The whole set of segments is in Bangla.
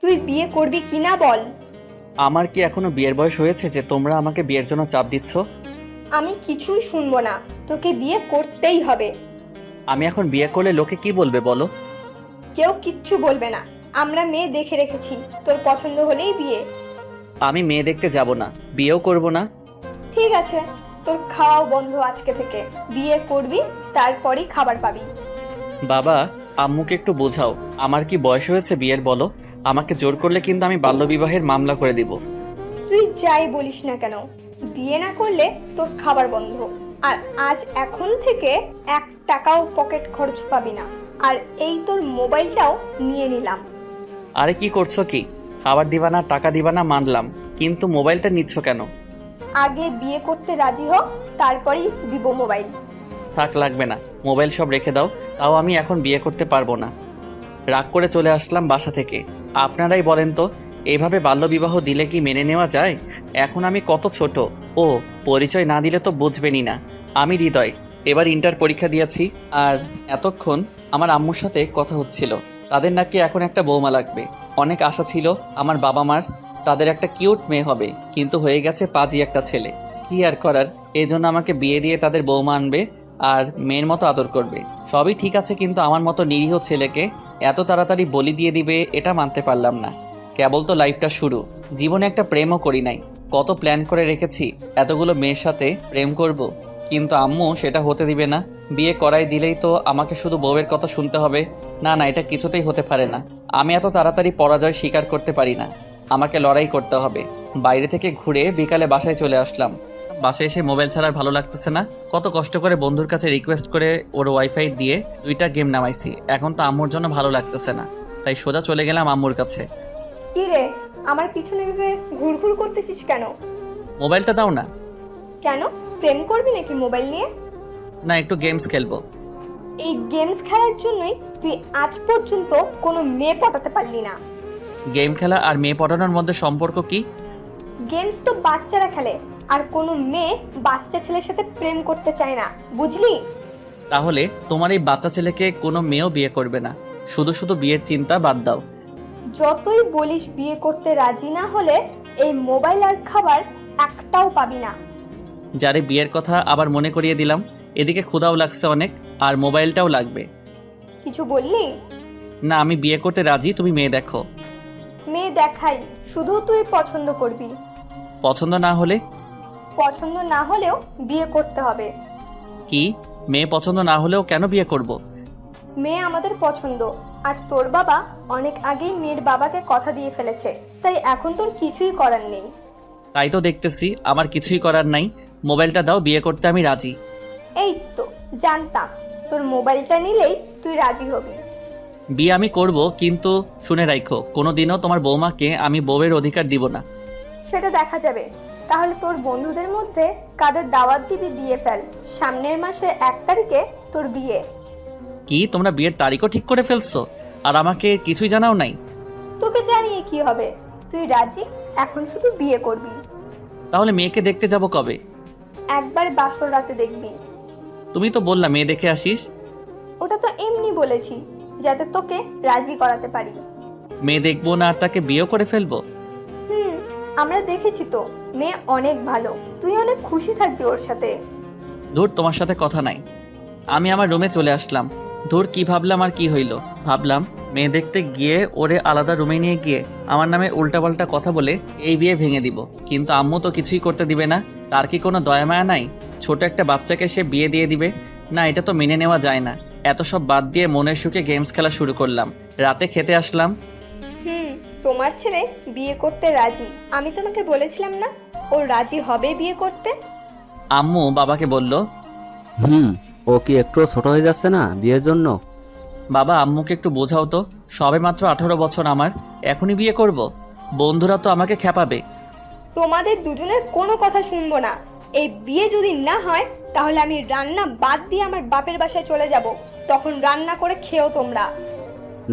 তুই বিয়ে করবি কিনা বল। আমার কি এখনো বিয়ের বয়স হয়েছে যে তোমরা আমাকে বিয়ের জন্য চাপ দিচ্ছ? আমি কিছুই শুনবো না, তোকে বিয়ে করতেই হবে। আমি এখন বিয়ে করলে লোকে কি বলবে বলো? কেউ কিচ্ছু বলবে না, আমরা মেয়ে দেখে রেখেছি, তোর পছন্দ হলেই বিয়ে। আমি মেয়ে দেখতে যাব না, বিয়েও করব না। ঠিক আছে, তোর খাওয়াও বন্ধ আজকে থেকে। বিয়ে করবি, তারপরই খাবার পাবি। বাবা, আম্মুকে একটু বোঝাও, আমার কি বয়স হয়েছে বিয়ের বলো? আমাকে জোর করলে কিন্তু আমি বাল্যবিবাহের মামলা করে দিব। তুই যাই বলিস না কেন, বিয়ে না করলে তোর খাবার বন্ধ। আর আজ এখন থেকে 1 টাকাও পকেট খরচ পাবি না। আর এই তোর মোবাইলটাও নিয়ে নিলাম। আরে কি করছো কি? খাবার দিবা না, টাকা দিবা না মানলাম, কিন্তু মোবাইলটা নিচ্ছ কেন? আগে বিয়ে করতে রাজি হ, তারপরেই দিব মোবাইল। থাক, লাগবে না, মোবাইল সব রেখে দাও। তাও আমি এখন বিয়ে করতে পারবো না। রাগ করে চলে আসলাম বাসা থেকে। আপনারাই বলেন তো, এইভাবে বাল্যবিবাহ দিলে কি মেনে নেওয়া যায়? এখন আমি কত ছোট। ও, পরিচয় না দিলে তো বুঝবেনই না। আমি হৃদয়, এবার ইন্টার পরীক্ষা দিয়েছি। আর এতক্ষণ আমার আম্মুর সাথে কথা হচ্ছিল, তাদের নাকি এখন একটা বৌমা লাগবে। অনেক আশা ছিল আমার বাবা মার, তাদের একটা কিউট মেয়ে হবে, কিন্তু হয়ে গেছে পাজি একটা ছেলে। কি আর করার, এই জন্য আমাকে বিয়ে দিয়ে তাদের বৌমা আনবে আর মেয়ের মতো আদর করবে। সবই ঠিক আছে, কিন্তু আমার মতো নিরীহ ছেলেকে এত তাড়াতাড়ি বলি দিয়ে দিবে, এটা মানতে পারলাম না। কেবল তো লাইফটা শুরু, জীবনে একটা প্রেমও করি নাই। কত প্ল্যান করে রেখেছি এতগুলো মেয়ের সাথে প্রেম করব, কিন্তু আম্মু সেটা হতে দিবে না। বিয়ে করাই দিলেই তো আমাকে শুধু বউয়ের কথা শুনতে হবে। না না, এটা কিছুতেই হতে পারে না। আমি এত তাড়াতাড়ি পরাজয় স্বীকার করতে পারি না, আমাকে লড়াই করতে হবে। বাইরে থেকে ঘুরে বিকালে বাসায় চলে আসলাম। বাসায় এসে মোবাইল ছাড়া আর ভালো লাগতেছে না। কত কষ্ট করে বন্ধুর কাছে রিকোয়েস্ট করে ওর ওয়াইফাই দিয়ে 2টা গেম নামাইছি। এখন তো আম্মুর জন্য ভালো লাগতেছে না, তাই সোজা চলে গেলাম আম্মুর কাছে। কি রে, আমার পিছনে ভেবে ঘুরঘুর করতেছিস কেন? মোবাইলটা দাও না। কেন, প্রেম করবি নাকি মোবাইল নিয়ে? না, একটু গেমস খেলবো। এই গেমস খেলার জন্যই তুই আজ পর্যন্ত কোনো মেয়ে পটাতে পারলি না। গেম খেলা আর মেয়ে পটানোর মধ্যে সম্পর্ক কি? গেমস তো বাচ্চারা খেলে, আর কোনো মেয়ে বাচ্চা ছেলের সাথে প্রেম করতে চায় না, বুঝলি? তাহলে তোমার এই বাচ্চা ছেলেকে কোনো মেয়েও বিয়ে করবে না। শুধু শুধু বিয়ের চিন্তা বাদ দাও। যতই বলিস বিয়ে করতে রাজি না হলে এই মোবাইল আর খাবার একটাও পাবি না। যারে বিয়ের কথা আবার মনে করিয়ে দিলাম। এদিকে ক্ষুধাও লাগছে অনেক, আর মোবাইলটাও লাগবে। কিছু বললি? না, আমি বিয়ে করতে রাজি, তুমি মেয়ে দেখো। মেয়ে দেখাই, শুধু তুই পছন্দ করবি। পছন্দ না হলে? পছন্দ না হলেও বিয়ে করতে হবে। কি? মেয়ে পছন্দ না হলেও কেন বিয়ে করব? মেয়ে আমাদের পছন্দ, আর তোর বাবা অনেক আগেই মেয়ের বাবাকে কথা দিয়ে ফেলেছে, তাই এখন তোর কিছুই করার নেই। তাই তো দেখতেছি, আমার কিছুই করার নাই। মোবাইলটা দাও, বিয়ে করতে আমি রাজি। এই তো জানতাম, তোর মোবাইলটা নিলেই তুই রাজি হবি। বিয়ে আমি করব, কিন্তু শুনে রাখো, কোনোদিনও তোমার বৌমাকে আমি বউয়ের অধিকার দিব না। সেটা দেখা যাবে। তাহলে তোর বন্ধুদের মধ্যে কাদের দাওয়াত দিবি দিয়ে ফেল, সামনের মাসের 1 তারিখে তোর বিয়ে। কি, তোমরা বিয়ের তারিখও ঠিক করে ফেলছো আর আমাকে কিছুই জানাও নাই? তোকে জানিয়ে কি হবে, তুই রাজি, এখন শুধু বিয়ে করবি। তাহলে মেয়েকে দেখতে যাব কবে? একবার বাসর রাতে দেখবি। তুমি তো বললা মেয়ে দেখে আসিস। ওটা তো এমনি বলেছি, যাতে তোকে রাজি করাতে পারি। মেয়ে দেখবো না আর তাকে বিয়েও করে ফেলবো? আমরা দেখেছি তো, মেয়ে অনেক ভালো, তুই অনেক খুশি থাকবি ওর সাথে। ধুর, তোমার সাথে কথা নাই। আমি আমার রুমে চলে আসলাম। ধুর, কি ভাবলাম আর কি হইল। ভাবলাম মেয়ে দেখতে গিয়ে ওরে আলাদা রুমে নিয়ে গিয়ে আমার নামে উল্টাপাল্টা কথা বলে এই বিয়ে ভেঙে দিব, কিন্তু আম্মু তো কিছুই করতে দিবে না। তার কি কোনো দয়া মায়া নাই? ছোট একটা বাচ্চাকে সে বিয়ে দিয়ে দিবে? না, এটা তো মেনে নেওয়া যায় না। এত সব বাদ দিয়ে মনের সুখে গেমস খেলা শুরু করলাম। রাতে খেতে আসলাম। তোমার ছেলে বিয়ে করতে রাজি, আমি তোমাকে বলেছিলাম না ও রাজি হবে বিয়ে করতে? আম্মু বাবাকে বলল, ও কি একটু ছোট হয়ে যাচ্ছে না বিয়ের জন্য? বাবা, আম্মুকে একটু বোঝাও তো, সবে মাত্র 18 বছর আমার, এখনই বিয়ে করব? বন্ধুরা তো আমাকে খেপাবে। তোমাদের দুজনের কোনো কথা শুনবো না। এই বিয়ে যদি না হয় তাহলে আমি রান্না বাদ দিয়ে আমার বাপের বাসায় চলে যাব, তখন রান্না করে খেও তোমরা।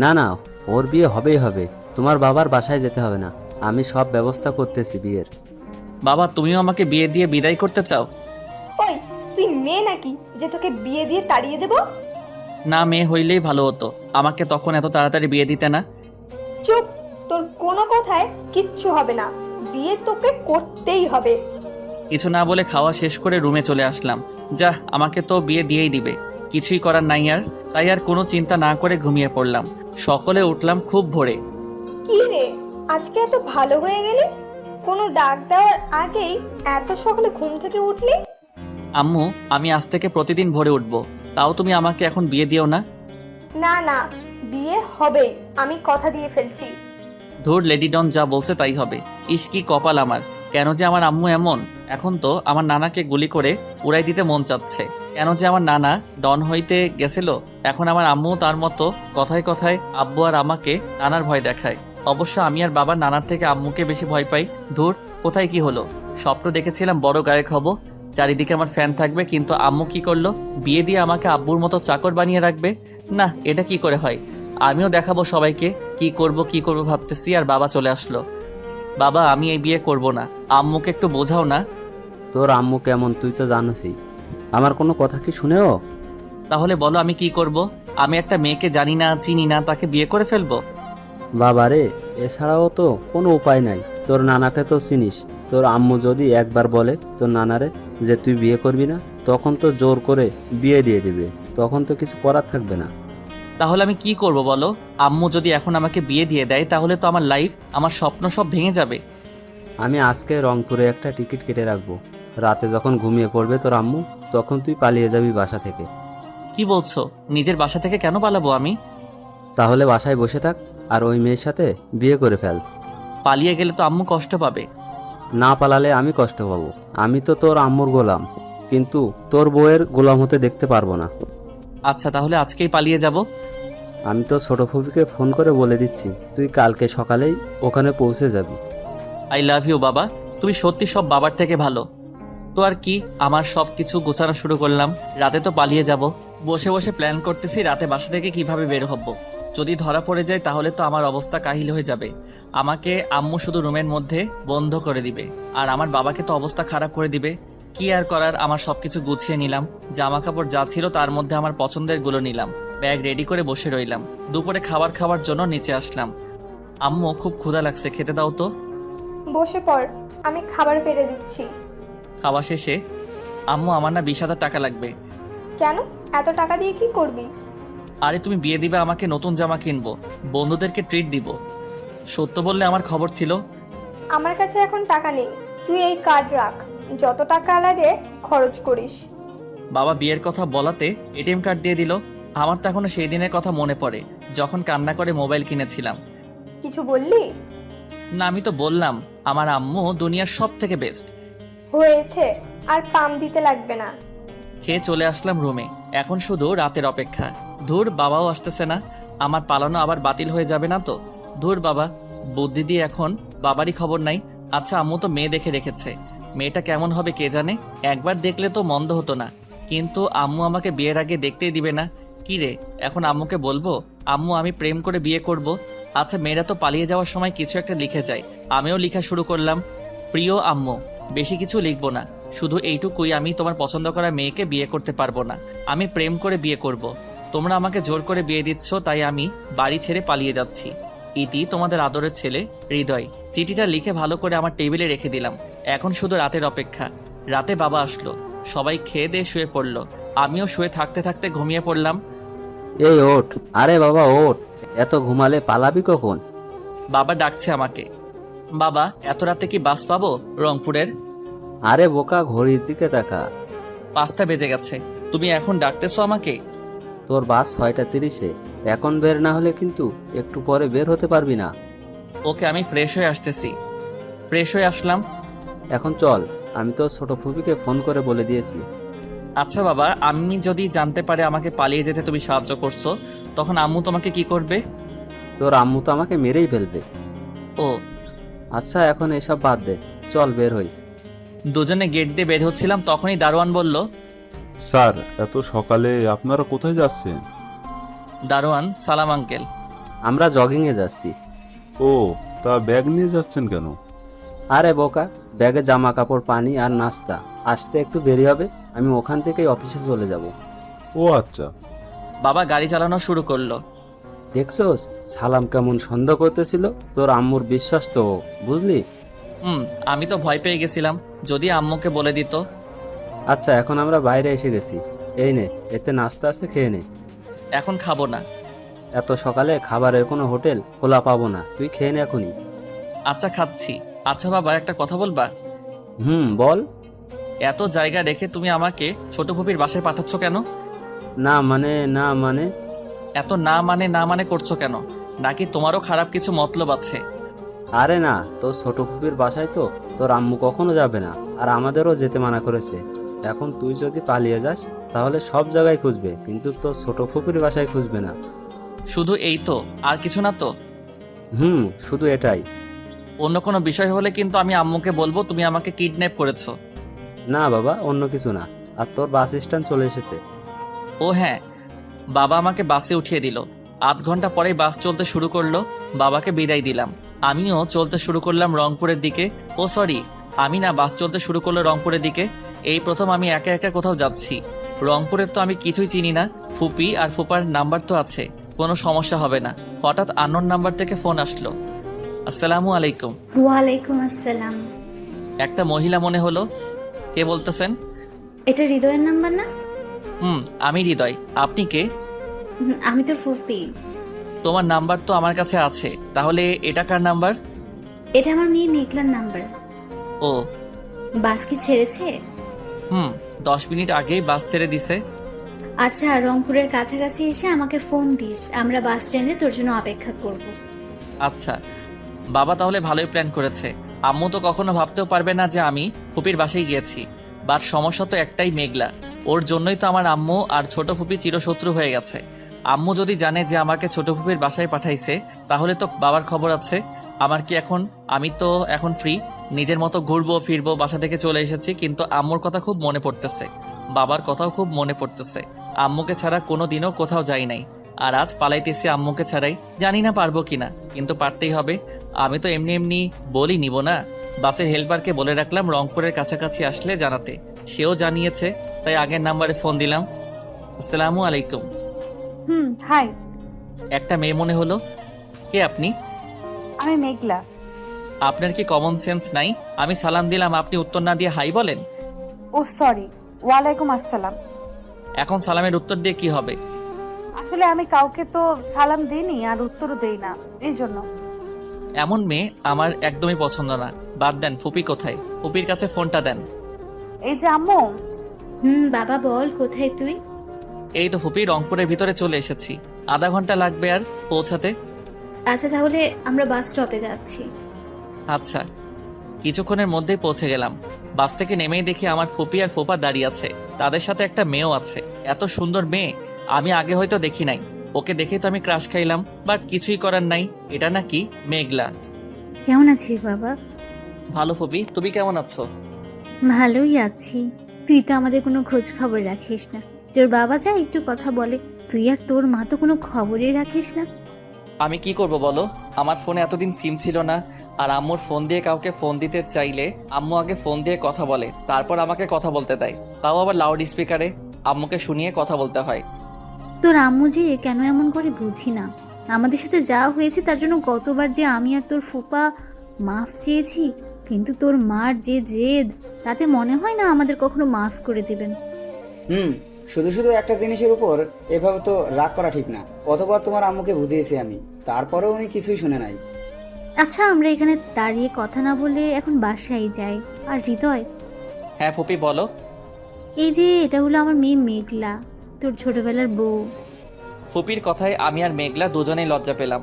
না না, ওর বিয়ে হবেই হবে। তোমার বাবার বাসায় যেতে হবে না, আমি সব ব্যবস্থা করতেছি বিয়ের। বাবা, তুমিও আমাকে বিয়ে দিয়ে বিদায় করতে চাও? ওই, তুই মেয়ে নাকি যে তোকে বিয়ে দিয়ে তাড়িয়ে দেব? না, মেয়ে হইলেই ভালো হতো, আমাকে তখন এত তাড়াতাড়ি বিয়ে দিতে না। চুপ, তোর কোনো কথায় কিচ্ছু হবে না, বিয়ে তোকে করতেই হবে। কিছু না বলে খাওয়া শেষ করে রুমে চলে আসলাম। যা, আমাকে তো বিয়ে দিয়েই দিবে, কিছুই করার নাই আর। তাই আর কোনো চিন্তা না করে ঘুমিয়ে পড়লাম। সকালে উঠলাম খুব ভোরে। কি রে, আজকে এত ভালো হয়ে গেলি? কোনো ডাক দেওয়ার আগেই এত সকালে ঘুম থেকে উঠলি? আম্মু, আমি আজ থেকে প্রতিদিন ভোরে উঠব, তাও তুমি আমাকে এখন বিয়ে দিও না। না না, বিয়ে হবেই, আমি কথা দিয়ে ফেলছি। ধুর, লেডি ডন যা বলছে তাই হবে। ইস, কি কপাল আমার! কেন যে আমার আম্মু এমন! এখন তো আমার নানাকে গুলি করে উড়াই দিতে মন চাচ্ছে। কেন যে আমার নানা ডন হইতে গেছিল, এখন আমার আম্মু তার মতো কথায় কথায় আব্বু আর আমাকে নানার ভয় দেখায়। অবশ্য আমি আর বাবার নানার থেকে আম্মুকে বেশি ভয় পাই। ধুর, কোথায় কি হলো! স্বপ্ন দেখেছিলাম বড় গায়ক হব, চারিদিকে আমার ফ্যান থাকবে, কিন্তু আম্মু কি করলো? বিয়ে দিয়ে আমাকে আব্বুর মতো চাকর বানিয়ে রাখবে। না, এটা কি করে হয়! আমিও দেখাবো সবাইকে কি করব ভাবতেছি, আর বাবা চলে আসলো। বাবা, আমি এই বিয়ে করব না, আম্মুকে একটু বোঝাও না। তোর আম্মু কেমন তুই তো জানোসই, আমার কোনো কথা কি শুনেও? তাহলে বলো আমি কি করব? আমি একটা মেয়েকে জানি না, চিনি না, তাকে বিয়ে করে ফেলবো? বাবা রে, এছাড়াও তো কোনো উপায় নাই। তোর নানাকে তো চিনিস, তোর আম্মু যদি একবার বলে তোর নানারে যে তুই বিয়ে করবি না, তখন তো জোর করে বিয়ে দিয়ে দিবে, তখন তো কিছু করার থাকবে না। তাহলে আমি কি করব বলো? আম্মু যদি এখন আমাকে বিয়ে দিয়ে দেয়, তাহলে তো আমার লাইফ, আমার স্বপ্ন সব ভেঙে যাবে। আমি আজকে রংপুরে একটা টিকিট কেটে রাখবো, রাতে যখন ঘুমিয়ে পড়বে তোর আম্মু, তখন তুই পালিয়ে যাবি বাসা থেকে। কি বলছো? নিজের বাসা থেকে কেন পালাবো আমি? তাহলে বাসায় বসে থাক আর ওই মেয়ের সাথে বিয়ে করে ফেল। পালিয়ে গেলে তো আম্মু কষ্ট পাবে। না পালালে আমি কষ্ট পাবো। আমি তো তোর আম্মুর গোলাম, কিন্তু তোর বউয়ের গোলাম হতে দেখতে পারবো না। আচ্ছা, তাহলে আজকেই পালিয়ে যাব। আমি তো ছোট ফুপিকে ফোন করে বলে দিচ্ছি, তুই কালকে সকালেই ওখানে পৌঁছে যাবি। আই লাভ ইউ বাবা, তুমি সত্যি সব বাবার থেকে ভালো। তো আর কি, আমার সব কিছু গোছানো শুরু করলাম। রাতে তো পালিয়ে যাব। বসে বসে প্ল্যান করতেছি রাতে বাসা থেকে কিভাবে বের হব। যদি ধরা পড়ে যায় তাহলে তো আমার অবস্থা কাহিল হয়ে যাবে। আমাকে আম্মু শুধু রুমের মধ্যে বন্ধ করে দিবে, আর আমার বাবাকে তো অবস্থা খারাপ করে দিবে। কি আর করার, আমার সবকিছু গুছিয়ে নিলাম। জামা কাপড় যা ছিল তার মধ্যে আমার পছন্দের গুলো নিলাম, ব্যাগ রেডি করে বসে রইলাম। দুপুরে খাবার খাওয়ার জন্য নিচে আসলাম। আম্মু, খুব ক্ষুধা লাগছে, খেতে দাও তো। বসে পড়, আমি খাবার বেড়ে দিচ্ছি। খাওয়া শেষে, আম্মু, আমার না 20,000 টাকা লাগবে। কেন, এত টাকা দিয়ে কি করবি? আরে তুমি বিয়ে দিবে, আমাকে নতুন জামা কিনবো, বন্ধুদেরকে ট্রিট দিব। সত্য বললে আমার খবর ছিল। আমার কাছে এখন টাকা নেই, তুই এই কার্ড রাখ, যত টাকা লাগে খরচ করিস। বাবা বিয়ের কথা বলাতে এটিএম কার্ড দিয়ে দিল। আমার তো এখনো সেই দিনের কথা মনে পড়ে, যখন কান্না করে মোবাইল কিনেছিলাম। কিছু বললি? না, আমি তো বললাম আমার আম্মু দুনিয়ার সব থেকে বেস্ট। হয়েছে, আর পাম দিতে লাগবে না। খেয়ে চলে আসলাম রুমে। এখন শুধু রাতের অপেক্ষা। ধুর, বাবাও আসতেছে না, আমার পালানো আবার বাতিল হয়ে যাবে না তো? ধুর বাবা, বুদ্ধি দিয়ে এখন বাবারই খবর নাই। আচ্ছা, আম্মু তো মেয়ে দেখে রেখেছে, মেয়েটা কেমন হবে কে জানে। একবার দেখলে তো মন্দ হতো না, কিন্তু আম্মু আমাকে বিয়ের আগে দেখতেই দিবে না। কি রে, এখন আম্মুকে বলবো আম্মু আমি প্রেম করে বিয়ে করব? আচ্ছা, মেয়েরা তো পালিয়ে যাওয়ার সময় কিছু একটা লিখে যায়, আমিও লেখা শুরু করলাম। প্রিয় আম্মু, বেশি কিছু লিখবো না, শুধু এইটুকুই, আমি তোমার পছন্দ করা মেয়েকে বিয়ে করতে পারবো না, আমি প্রেম করে বিয়ে করব। তোমরা আমাকে জোর করে বিয়ে দিচ্ছ, তাই আমি বাড়ি ছেড়ে পালিয়ে যাচ্ছি। ইতি, তোমাদের আদরের ছেলে হৃদয়। চিঠিটা লিখে ভালো করে আমার টেবিলে রেখে দিলাম। এখন শুধু রাতের অপেক্ষা। রাতে বাবা আসলো, সবাই খেয়ে দিয়ে শুয়ে পড়লো, আমিও শুয়ে থাকতে থাকতে ঘুমিয়ে পড়লাম। এই ওঠ, আরে বাবা ওঠ, এত ঘুমালে পালাবি কখন? বাবা ডাকছে আমাকে। বাবা, এত রাতে কি বাস পাবো রংপুরের? আরে বোকা, ঘড়ির দিকে তাকা। 5টা বেজে গেছে, তুমি এখন ডাকতেছো আমাকে? তোর বাস 6:30-এ, এখন বের না হলে কিন্তু একটু পরে বের হতে পারবি না। ওকে, আমি ফ্রেশ হয়ে আসতেছি। ফ্রেশ হয়ে আসলাম। এখন চল, আমি তো ছোট ফুপিকে ফোন করে বলে দিয়েছি। আচ্ছা বাবা, আমি যদি জানতে পারে আমাকে পালিয়ে যেতে তুমি সাহায্য করছো, তখন আম্মু তোমাকে কি করবে? তোর আম্মু তো আমাকে মেরেই ফেলবে। ও আচ্ছা, এখন এসব বাদ দে, চল বের হই। দুজনে গেট দিয়ে বের হচ্ছিলাম, তখনই দারোয়ান বলল। স্যার, এত সকালে আপনারা কোথায় যাচ্ছেন? দারোয়ান, সালাম আঙ্কেল। আমরা জগিংয়ে যাচ্ছি। ও, তা ব্যাগ নিয়ে যাচ্ছেন কেন? আরে বোকা, ব্যাগে জামা কাপড়, পানি আর নাস্তা, আসতে একটু দেরি হবে, আমি ওখান থেকেই অফিসে চলে যাব। ও আচ্ছা। বাবা গাড়ি চালানো শুরু করলো। দেখছোস সালাম কেমন সন্দেহ করতেছিল? তোর আম্মুর বিশ্বাস তো ও, বুঝলি? আমি তো ভয় পেয়ে গেছিলাম যদি আম্মুকে বলে দিত। আচ্ছা, এখন আমরা বাইরে এসে গেছি। এই নে, এতে নাস্তা আছে, খেয়ে নে। এখন খাবো না। এত সকালে খাবারের কোনো হোটেল খোলা পাবো না, তুই খেয়ে নে এখনই। আচ্ছা খাচ্ছি। আচ্ছা বাবা, একটা কথা বলবা? বল। এত জায়গা রেখে তুমি আমাকে ছোট ফুপির বাসায় পাঠাচ্ছ কেন? না মানে এত না মানে করছো কেন? নাকি তোমারও খারাপ কিছু মতলব আছে? আরে না, তোর ছোট ফুপির বাসায় তো তোর আম্মু কখনো যাবে না, আর আমাদেরও যেতে মানা করেছে। এখন তুই যদি পালিয়ে যাস তাহলে সব জায়গায় খুঁজবে, কিন্তু তোর ছোট ফুপির বাসায় খুঁজবে না। শুধু এই তো, আর কিছু না তো? শুধু এটাই। অন্য কোনো বিষয় হলে কিন্তু আমি আম্মুকে বলবো তুমি আমাকে কিডন্যাপ করেছো। না বাবা, অন্য কিছু না। আর তোর বাস স্ট্যান্ড চলে এসেছে। ও হ্যাঁ, বাবা আমাকে বাসে উঠিয়ে দিল। আধ ঘন্টা পরেই বাস চলতে শুরু করলো। বাবাকে বিদায় দিলাম। আমিও চলতে শুরু করলাম রংপুরের দিকে। ও সরি, আমি না, বাস চলতে শুরু করলো রংপুরের দিকে। এই প্রথম আমি একা একা কোথাও যাচ্ছি। রংপুরের তো আমি কিছুই চিনি না। ফুপি আর ফুপার নাম্বার তো আছে, কোনো সমস্যা হবে না। হঠাৎ আননোন নাম্বার থেকে ফোন আসলো। আসসালামু আলাইকুম। ওয়ালাইকুম আসসালাম। একটা মহিলা মনে হলো। কে বলতেছেন? এটা হৃদয়ের নাম্বার না? আমি হৃদয়। আপনি কে? আমি তোর ফুফি। তোমার নাম্বার তো আমার কাছে আছে, তাহলে এটা কার নাম্বার? এটা আমার মেয়ে মেঘলার নাম্বার। ও। বাস কি ছেড়েছে? 10 মিনিট আগেই বাস ছেড়ে দিছে। আচ্ছা, রংপুরের কাছাকাছি এসে আমাকে ফোন দিস, আমরা বাস স্ট্যান্ডে তোর জন্য অপেক্ষা করব। আচ্ছা বাবা, তাহলে ভালোই প্ল্যান করেছে। আম্মু তো কখনো ভাবতেও পারবে না যে আমি ফুপির বাসায় গিয়েছি। বাট সমস্যা তো একটাই, মেঘলা। ওর জন্যই তো আমার আম্মু আর ছোট ফুপি চিরশত্রু হয়ে গেছে। আম্মু যদি জানে যে আমাকে ছোট ফুপির বাসায় পাঠাইছে, তাহলে তো বাবার খবর আছে। আমার কি এখন? আমি তো এখন ফ্রি, নিজের মতো ঘুরবো ফিরবো। বাসা থেকে চলে এসেছি, কিন্তু আম্মুর কথা খুব মনে পড়তেছে, বাবার কথাও খুব মনে পড়তেছে। আম্মুকে ছাড়া কোনো দিনও কোথাও যাই নাই, আর আজ পালাইতেছি আম্মুকে ছাড়াই। জানি না পারবো কিনা, কিন্তু পারতেই হবে। আমি তো এমনি এমনি বলি নিব না। বাসের হেল্পারকে বলে রাখলাম রংপুরের কাছাকাছি আসলে জানাতে। সেও জানিয়েছে, তাই আগের নাম্বারে ফোন দিলাম। আসসালামু আলাইকুম। হাই। একটা মেয়ে মনে হলো। কে আপনি? আমি মেঘলা। আপনার কি কমন সেন্স নাই? আমি সালাম দিলাম, আপনি উত্তর না দিয়ে হাই বলেন। ও সরি, ওয়ালাইকুম আসসালাম। এখন সালামের উত্তর দিয়ে কি হবে? আসলে আমি কাউকে তো সালাম দিইনি আর উত্তরও দেই না, এই জন্য। এমন মেয়ে আমার একদমই পছন্দ না। বাদ দেন, ফুপি কোথায়? ফুপির কাছে ফোনটা দেন। এই যে আম্মু। বাবা বল, কোথায় তুই? এই তো ফুপি, রংপুরের ভিতরে চলে এসেছি। আধা ঘন্টা লাগবে আর পৌঁছাতে। আচ্ছা, তাহলে আমরা বাস স্টপে যাচ্ছি। আচ্ছা। কিছুক্ষণের মধ্যেই পৌঁছে গেলাম। বাস থেকে নেমেই দেখি আমার ফুপি আর ফুপা দাঁড়িয়ে আছে, তাদের সাথে একটা মেয়েও আছে। এত সুন্দর মেয়ে আমি আগে হয়তো দেখি নাই। ওকে দেখে তো আমি ক্রাশ খাইলাম, বাট কিছুই করার নাই। এটা নাকি মেঘলা। কেমন আছিস বাবা? ভালো ফুপি, তুমি কেমন আছো? ভালোই আছি। তুই তো আমাদের কোনো খোঁজ খবর রাখিস না। তোর বাবা যা একটু কথা বলে, তুই আর তোর মা তো কোনো খবরই রাখিস না। আমি কি করব বলো? আমার ফোনে এতদিন সিম ছিল না, আর আম্মুর ফোন দিয়ে কাউকে ফোন দিতে চাইলে আম্মু আগে ফোন দিয়ে কথা বলে, তারপর আমাকে কথা বলতে দেয়, তাও আবার লাউড স্পিকারে। আম্মুকে শুনিয়ে কথা বলতে হয়। তোর আম্মু যে কেন এমন করে বুঝি না। আমাদের সাথে যা হয়েছে তার জন্য কতবার যে আমি আর তোর ফুপা মাফ চেয়েছি, কিন্তু তোর মার যে জেদ, তাতে মনে হয় না আমাদের কখনো মাফ করে দিবেন। শুধু শুধু একটা জিনিসের উপর এভাবে তো রাগ করা ঠিক না। কতবার তোমার আম্মুকে বুঝিয়েছি আমি, তারপরেও উনি কিছুই শুনে নাই। আচ্ছা, আমরা এখানে দাঁড়িয়ে কথা না বলে এখন বাসায় যাই। আর হৃদয়, হ্যাঁ ফুপি বলো। এই যে এটা হলো আমার মেয়ে মেঘলা, তোর ছোটবেলার বউ। ফুপির কথায় আমি আর মেঘলা দুজনেই লজ্জা পেলাম।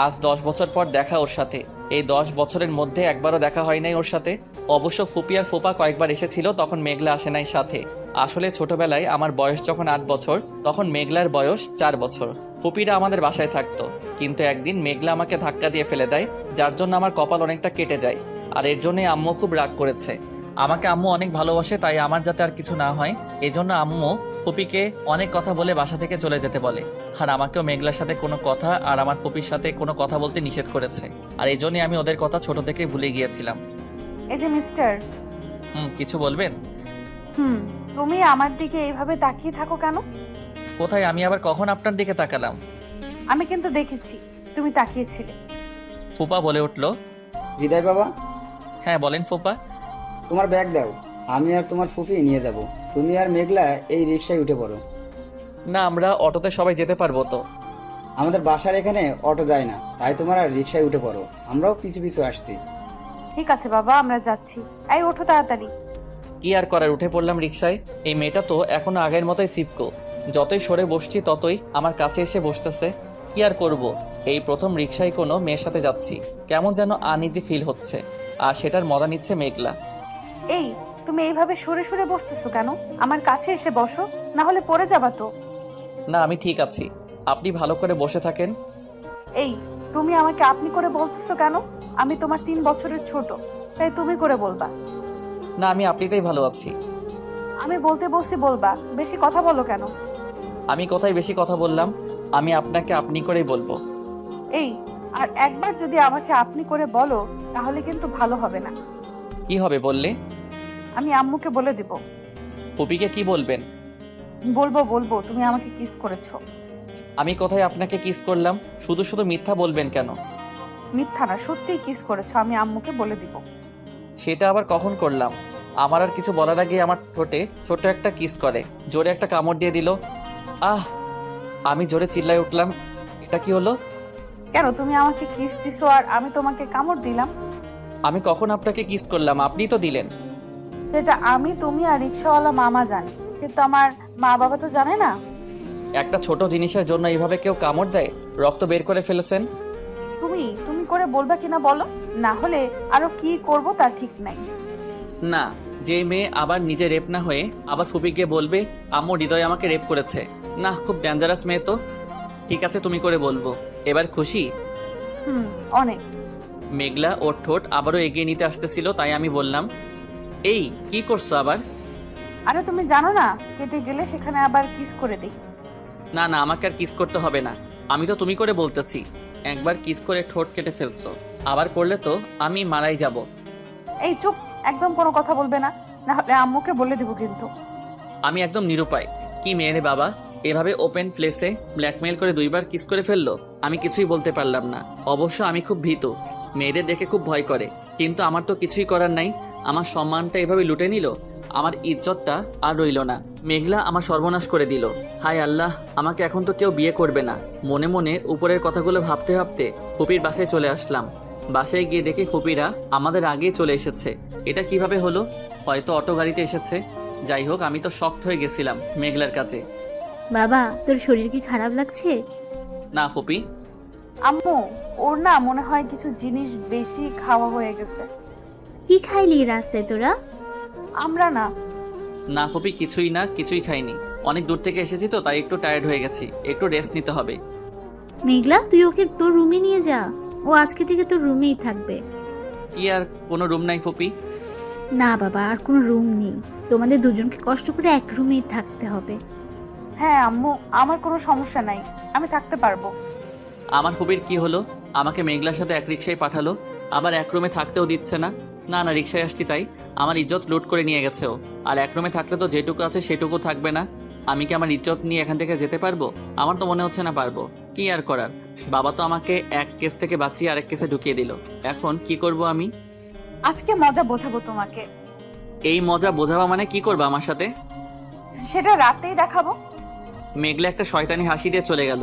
আজ 10 বছর পর দেখা ওর সাথে। এই 10 বছরের মধ্যে একবারও দেখা হয় নাই ওর সাথে। অবশ্য ফুপি আর ফুপা কয়েকবার এসেছিল, তখন মেঘলা আসে নাই সাথে। আসলে ছোটবেলায় আমার বয়স যখন 8 বছর, তখন মেঘলার বয়স 4 বছর। ফুপিরা আমাদের বাসায় থাকতো, কিন্তু একদিন মেঘলা আমাকে ধাক্কা দিয়ে ফেলে দেয়, যার জন্য আমার কপাল অনেকটা কেটে যায়। আর এর জন্যই আম্মু খুব রাগ করেছে। আমাকে আম্মু অনেক ভালোবাসে, তাই আমার যাতে আর কিছু না হয় এজন্য আম্মু ফুপিকে অনেক কথা বলে বাসা থেকে চলে যেতে বলে। আর আমাকেও মেঘলার সাথে কোনো কথা আর আমার ফুপির সাথে কোনো কথা বলতে নিষেধ করেছে। আর এই জন্যই আমি ওদের কথা ছোট থেকে ভুলে গিয়েছিলাম। এই যে মিস্টার। কিছু বলবেন? তুমি আমার দিকে এইভাবে তাকিয়ে থাকো কেন? ও কোথায়? আমি আবার কখন আপনার দিকে তাকালাম? আমি কিন্তু দেখেছি তুমি তাকিয়েছিলে। ফুপা বলে উঠল। হৃদয় বাবা, হ্যাঁ বলেন ফুপা। তোমার ব্যাগ দাও, আমি আর তোমার ফুপি নিয়ে যাব। তুমি আর মেঘলা এই রিক্সায় উঠে পড়ো। না, আমরা অটোতে সবাই যেতে পারবো তো? আমাদের বাসার এখানে অটো যায় না, তাই তোমার আর রিক্সায় উঠে পড়ো, আমরাও পিছু পিছু আসছি। ঠিক আছে বাবা, আমরা যাচ্ছি। এই ওঠো তাড়াতাড়ি। কি আর করার, উঠে পড়লাম রিকশায়। এই মেয়েটা তো এখনো আগের মতোই চিপকো। যতই সরে বসছি ততই আমার কাছে এসে বসতেছে। কি আর করব, এই প্রথম রিকশায় কোনো মেয়ের সাথে যাচ্ছি। কেমন যেন আনইজি ফিল হচ্ছে, আর সেটার মজা নিচ্ছে মেঘলা। এই তুমি এইভাবে সরে সরে বসতেছো কেন? আমার কাছে এসে বসো, না হলে পড়ে যাবা তো। না, আমি ঠিক আছি, আপনি ভালো করে বসে থাকেন। এই তুমি আমাকে আপনি করে বলতেছো কেন? আমি তোমার 3 বছরের ছোট, তাই তুমি করে বলবা। না, আমি আপনিতেই ভালো আছি। আমি বলতে বসি বলবা, বেশি কথা বলো কেন? আমি কোথায় বেশি কথা বললাম? আমি আপনাকে আপনি করেই বলবো। এই আর একবার যদি আমাকে আপনি করে বলো তাহলে কিন্তু ভালো হবে না। কি হবে বললে? আমি আম্মুকে বলে দিব। ফুপিকে কি বলবেন? বলবো তুমি আমাকে কিস করেছো। আমি কোথায় আপনাকে কিস করলাম? শুধু শুধু মিথ্যা বলবেন কেন? মিথ্যা না, সত্যিই কিস করেছো, আমি আম্মুকে বলে দিব। সেটা আবার কখন করলাম? আমার আর কিছু বলার আগে আমার ঠোঁটে ছোট একটা কিস করে জোরে একটা কামড় দিয়ে দিল। আহ! আমি জোরে চিল্লায় উঠলাম। এটা কি হলো? কেন তুমি আমাকে কিস দিছো আর আমি তোমাকে কামড় দিলাম? আমি কখন আপনাকে কিস করলাম? আপনিই তো দিলেন। সেটা আমি, তুমি আর রিক্সাওয়ালা মামা জানি, কিন্তু আমার মা বাবা তো জানে না। একটা ছোট জিনিসের জন্য এইভাবে কেউ কামড় দেয়? রক্ত বের করে ফেলেছেন। তুমি করে বলবা কিনা বলো, না হলে আরো কি করব তার ঠিক নাই। না, যে মেয়ে আবার নিজে রেপ না হয়ে আবার ফুপিকে বলবে আম্মু হৃদয় আমাকে রেপ করেছে, না, খুব ডেঞ্জারাস মেয়ে তো। ঠিক আছে, তুমি করে বলবো। এবার খুশি? অনেক। মেঘলা ওর ঠোঁট আবারও এগিয়ে নিতে আসতেছিল, তাই আমি বললাম, এই কি করছো আবার? আরে তুমি জানো না, কেটে গেলে সেখানে আবার কিস করে দিই। না না, আমাকে আর কিস করতে হবে না, আমি তো তুমি করে বলতেছি। একবার কিস করে ঠোঁট কেটে ফেলছো, আবার করলে তো আমি মারাই যাব। এই চুপ, একদম কোনো কথা বলবে না, না হলে আম্মুকে বলে দিব কিন্তু। আমি একদম নিরুপায়। কি মেয়ে রে বাবা, এভাবে ওপেন প্লেসে ব্ল্যাকমেইল করে 2বার কিস করে ফেললো। আমি কিছুই বলতে পারলাম না। অবশ্য আমি খুব ভীতু, মেয়েদের দেখে খুব ভয় করে, কিন্তু আমার তো কিছুই করার নাই। আমার সম্মানটা এভাবে লুটে নিল, আমার ইজ্জতটা আর রইল না। মেঘলা আমার সর্বনাশ করে দিল। হায় আল্লাহ, আমাকে এখন তো কেউ বিয়ে করবে না। মনে মনে উপরের কথাগুলো ভাবতে ভাবতে ফুপির বাসায় চলে আসলাম। বাসায় গিয়ে দেখি ফুপিরা আমাদের আগেই চলে এসেছে। এটা কিভাবে হলো? হয়তো অটো গাড়িতে এসেছে। যাই হোক, আমি তো শকড হয়ে গেছিলাম মেঘলার কাছে। বাবা, তোর শরীর কি খারাপ লাগছে? না ফুপি। আম্মু, ওর না মনে হয় কিছু জিনিস বেশি খাওয়া হয়ে গেছে। কি খাইলি রাস্তায় তোরা? আমরা না। না ফুপি, কিছুই না, কিছুই খাইনি। অনেক দূর থেকে এসেছি তো, তাই একটু টায়ার্ড হয়ে গেছি, একটু রেস্ট নিতে হবে। মেঘলা, তুই ওকে তোর রুমে নিয়ে যা, ও আজকে থেকে তোর রুমেই থাকবে। কি আর কোনো রুম নাই ফুপি? না বাবা, আর কোনো রুম নেই, তোমাদের দুজনকে কষ্ট করে এক রুমেই থাকতে হবে। হ্যাঁ আম্মু, আমার কোনো সমস্যা নাই, আমি থাকতে পারবো। আমার ফুপির কি হলো? আমাকে মেঘলার সাথে এক রিক্সায় পাঠালো, আবার এক রুমে থাকতেও দিচ্ছে না। না না, রিক্সায় আসছি তাই আমার ইজ্জত লুট করে নিয়ে গেছে ও। আর এক রুমে থাকলে তো যেটুকু আছে সেটুকু থাকবে না। আমি কি আমার ইজ্জত নিয়ে এখান থেকে যেতে পারবো? আমার তো মনে হচ্ছে না পারবো। কি আর করার, বাবা তো আমাকে এক কেস থেকে বাঁচিয়ে আরেক কেসে ঢুকিয়ে দিল। এখন কি করব আমি? আজকে মজা বোঝাবো তোমাকে। এই মজা বোঝাবা মানে কি করবা আমার সাথে? সেটা রাতেই দেখাবো। মেঘলা একটা শয়তানি হাসি দিয়ে চলে গেল।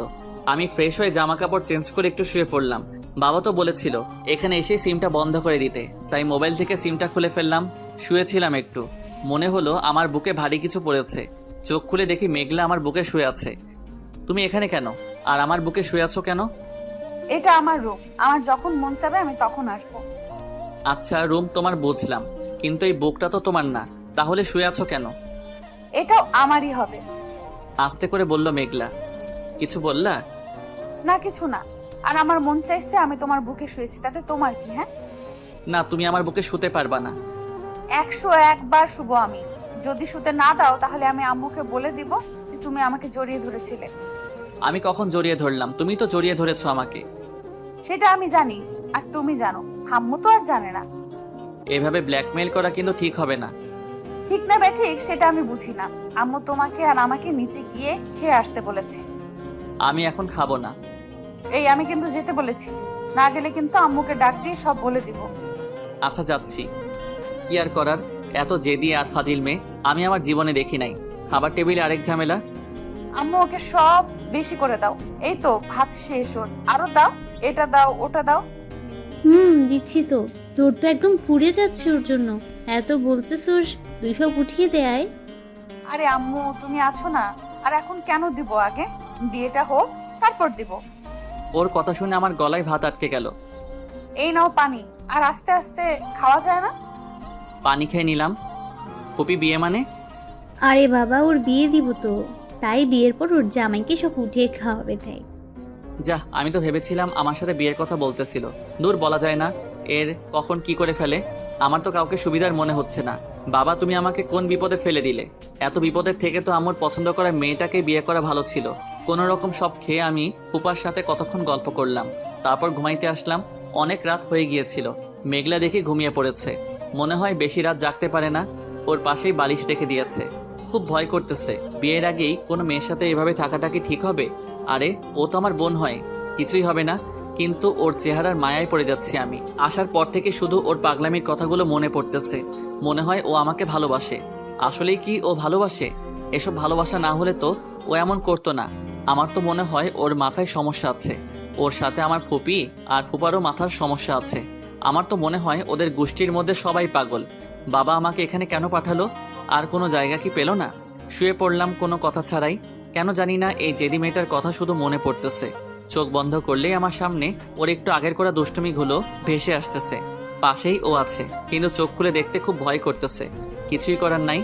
আমি ফ্রেশ হয়ে জামা কাপড় চেঞ্জ করে একটু শুয়ে পড়লাম। বাবা তো বলেছিল এখানে এসে সিমটা বন্ধ করে দিতে, তাই মোবাইল থেকে সিমটা খুলে ফেললাম। শুয়েছিলাম একটু, মনে হলো আমার বুকে ভারী কিছু পড়েছে। চোখ খুলে দেখি মেঘলা আমার বুকে শুয়ে আছে। তুমি এখানে কেন? আর আমার বুকে শুয়ে আছো কেন? এটা আমার রুম, আমার যখন মন চাবে আমি তখন আসবো। আচ্ছা, রুম তোমার বুঝলাম, কিন্তু এই বুকটা তো তোমার না, তাহলে শুয়ে আছো কেন? এটাও আমারই হবে। আস্তে করে বলল মেঘলা। কিছু বললা? না কিছু না, আর আমার মন চাইছে আমি তোমার বুকে শুয়েছি, তাতে তোমার কি? হ্যাঁ না, তুমি আমার বুকে শুতে পারবা না। 101 বার শুবো আমি। যদি শুতে না দাও তাহলে আমি আম্মুকে বলে দিব যে তুমি আমাকে জড়িয়ে ধরেছিলে। আমি কখন জড়িয়ে ধরলাম? তুমি তো জড়িয়ে ধরেছো আমাকে। সেটা আমি জানি, আর তুমি জানো, আম্মু তো আর জানে না। এভাবে ব্ল্যাকমেইল করা কিন্তু ঠিক হবে না। ঠিক না বেঠিক সেটা আমি বুঝি না। আম্মু তোমাকে আর আমাকে নিচে গিয়ে খেয়ে আসতে বলেছে। আমি এখন খাবো না। এই আমি কিন্তু যেতে বলেছি, না গেলে কিন্তু আম্মুকে ডাক দিয়ে সব বলে দিব। আচ্ছা যাচ্ছি। কি আর করার, এত জেদি আর ফাজিল মেয়ে আমি আমার জীবনে দেখি নাই। খাবার টেবিলে আরেক ঝামেলা। আম্মু ওকে সব বেশি করে দাও। এই তো ভাত শেষ ওর, আরো দাও, এটা দাও ওটা দাও। দিচ্ছি তো। তোর তো একদম পুড়ে যাচ্ছে ওর জন্য। এত বলতেছোস, তুই সব উঠিয়ে দেয়। আরে আম্মু তুমি আছো না, আর এখন কেন দিব? আগে বিয়েটা হোক তারপর দিব। ওর কথা শুনে আমার গলায় ভাত আটকে গেল। এই নাও পানি, আর আস্তে আস্তে খাওয়া যায় না? পানি খেয়ে নিলাম। ফুপি বিয়ে মানে? আরে বাবা, ওর বিয়ে দিব তো, তাই বিয়ের পর ওর জামাইকে সব উঠিয়ে খাওয়াবে তাই। যা, আমি তো ভেবেছিলাম আমার সাথে বিয়ের কথা বলতেছিল। দূর, বলা যায় না এর কখন কি করে ফেলে। আমার তো কাউকে সুবিধার মনে হচ্ছে না। বাবা, তুমি আমাকে কোন বিপদে ফেলে দিলে? এত বিপদের থেকে তো আমার পছন্দ করা মেয়েটাকে বিয়ে করা ভালো ছিল। কোনো রকম সব খেয়ে আমি ফুপার সাথে কতক্ষণ গল্প করলাম, তারপর ঘুমাইতে আসলাম। অনেক রাত হয়ে গিয়েছিল। মেঘলা দেখে ঘুমিয়ে পড়েছে। মনে হয় বেশি রাত জাগতে পারে না। ওর পাশেই বালিশ রেখে দিয়েছে। খুব ভয় করতেছে। বিয়ের আগেই কোনো মেয়ের সাথে এভাবে থাকাটা কি ঠিক হবে? আরে ও তো আমার বোন হয়, কিছুই হবে না। কিন্তু ওর চেহারার মায়ায় পড়ে যাচ্ছি আমি। আসার পর থেকে শুধু ওর পাগলামির কথাগুলো মনে পড়তেছে। মনে হয় ও আমাকে ভালোবাসে। আসলেই কি ও ভালোবাসে? এসব ভালোবাসা না হলে তো ও এমন করতো না। আমার তো মনে হয় ওর মাথায় সমস্যা আছে। ওর সাথে আমার ফুপি আর ফুপারও মাথার সমস্যা আছে। আমার তো মনে হয় ওদের গোষ্ঠীর মধ্যে সবাই পাগল। বাবা আমাকে এখানে কেন পাঠালো? আর কোনো জায়গা কি পেল না? শুয়ে পড়লাম কোনো কথা ছাড়াই। কেন জানি না এই জেদি মেয়েটার কথা শুধু মনে পড়তেছে। চোখ বন্ধ করলেই আমার সামনে ওর একটু আগের করা দুষ্টুমিগুলো ভেসে আসতেছে। পাশেই ও আছে, কিন্তু চোখ খুলে দেখতে খুব ভয় করতেছে। কিছুই করার নাই।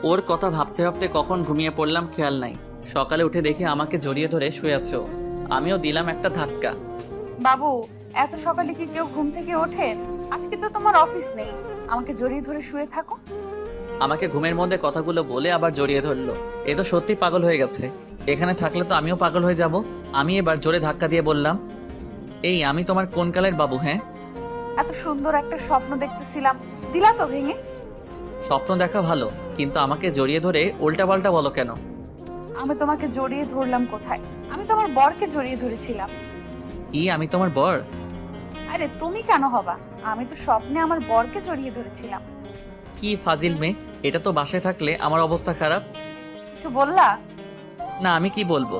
ওর কথা ভাবতে ভাবতে কখন ঘুমিয়ে পড়লাম খেয়াল নাই। সকালে উঠে দেখি আমাকে জড়িয়ে ধরে শুয়ে আছে ও। আমিও দিলাম একটা ধাক্কা। বাবু, এত সকালে কি কেউ ঘুম থেকে ওঠে? আজকে তো তোমার অফিস নেই, আমাকে জড়িয়ে ধরে শুয়ে থাকো। আমাকে ঘুমের মধ্যে কথাগুলো বলে আবার জড়িয়ে ধরলো। এ তো সত্যি পাগল হয়ে গেছে। এখানে থাকলে তো আমিও পাগল হয়ে যাব। আমি এবার জোরে ধাক্কা দিয়ে বললাম, এই আমি তোমার কোন কালের বাবু? হ্যাঁ, এত সুন্দর একটা স্বপ্ন দেখতেছিলাম, দিলা তো ভেঙে। স্বপ্ন দেখা ভালো, কিন্তু আমাকে জড়িয়ে ধরে উল্টাপাল্টা বলো কেন? আমি তোমাকে জড়িয়ে ধরলাম কোথায়? আমি তোমার বরকে জড়িয়ে ধরেছিলাম। কি আমি তোমার বর? আরে তুমি কেন হবা? আমি তো স্বপ্নে আমার বরকে জড়িয়ে ধরেছিলাম। কি ফাজিল মেয়ে, এটা তো বাসায় থাকলে আমার অবস্থা খারাপ। কিছু বললা? না, আমি কি বলবো?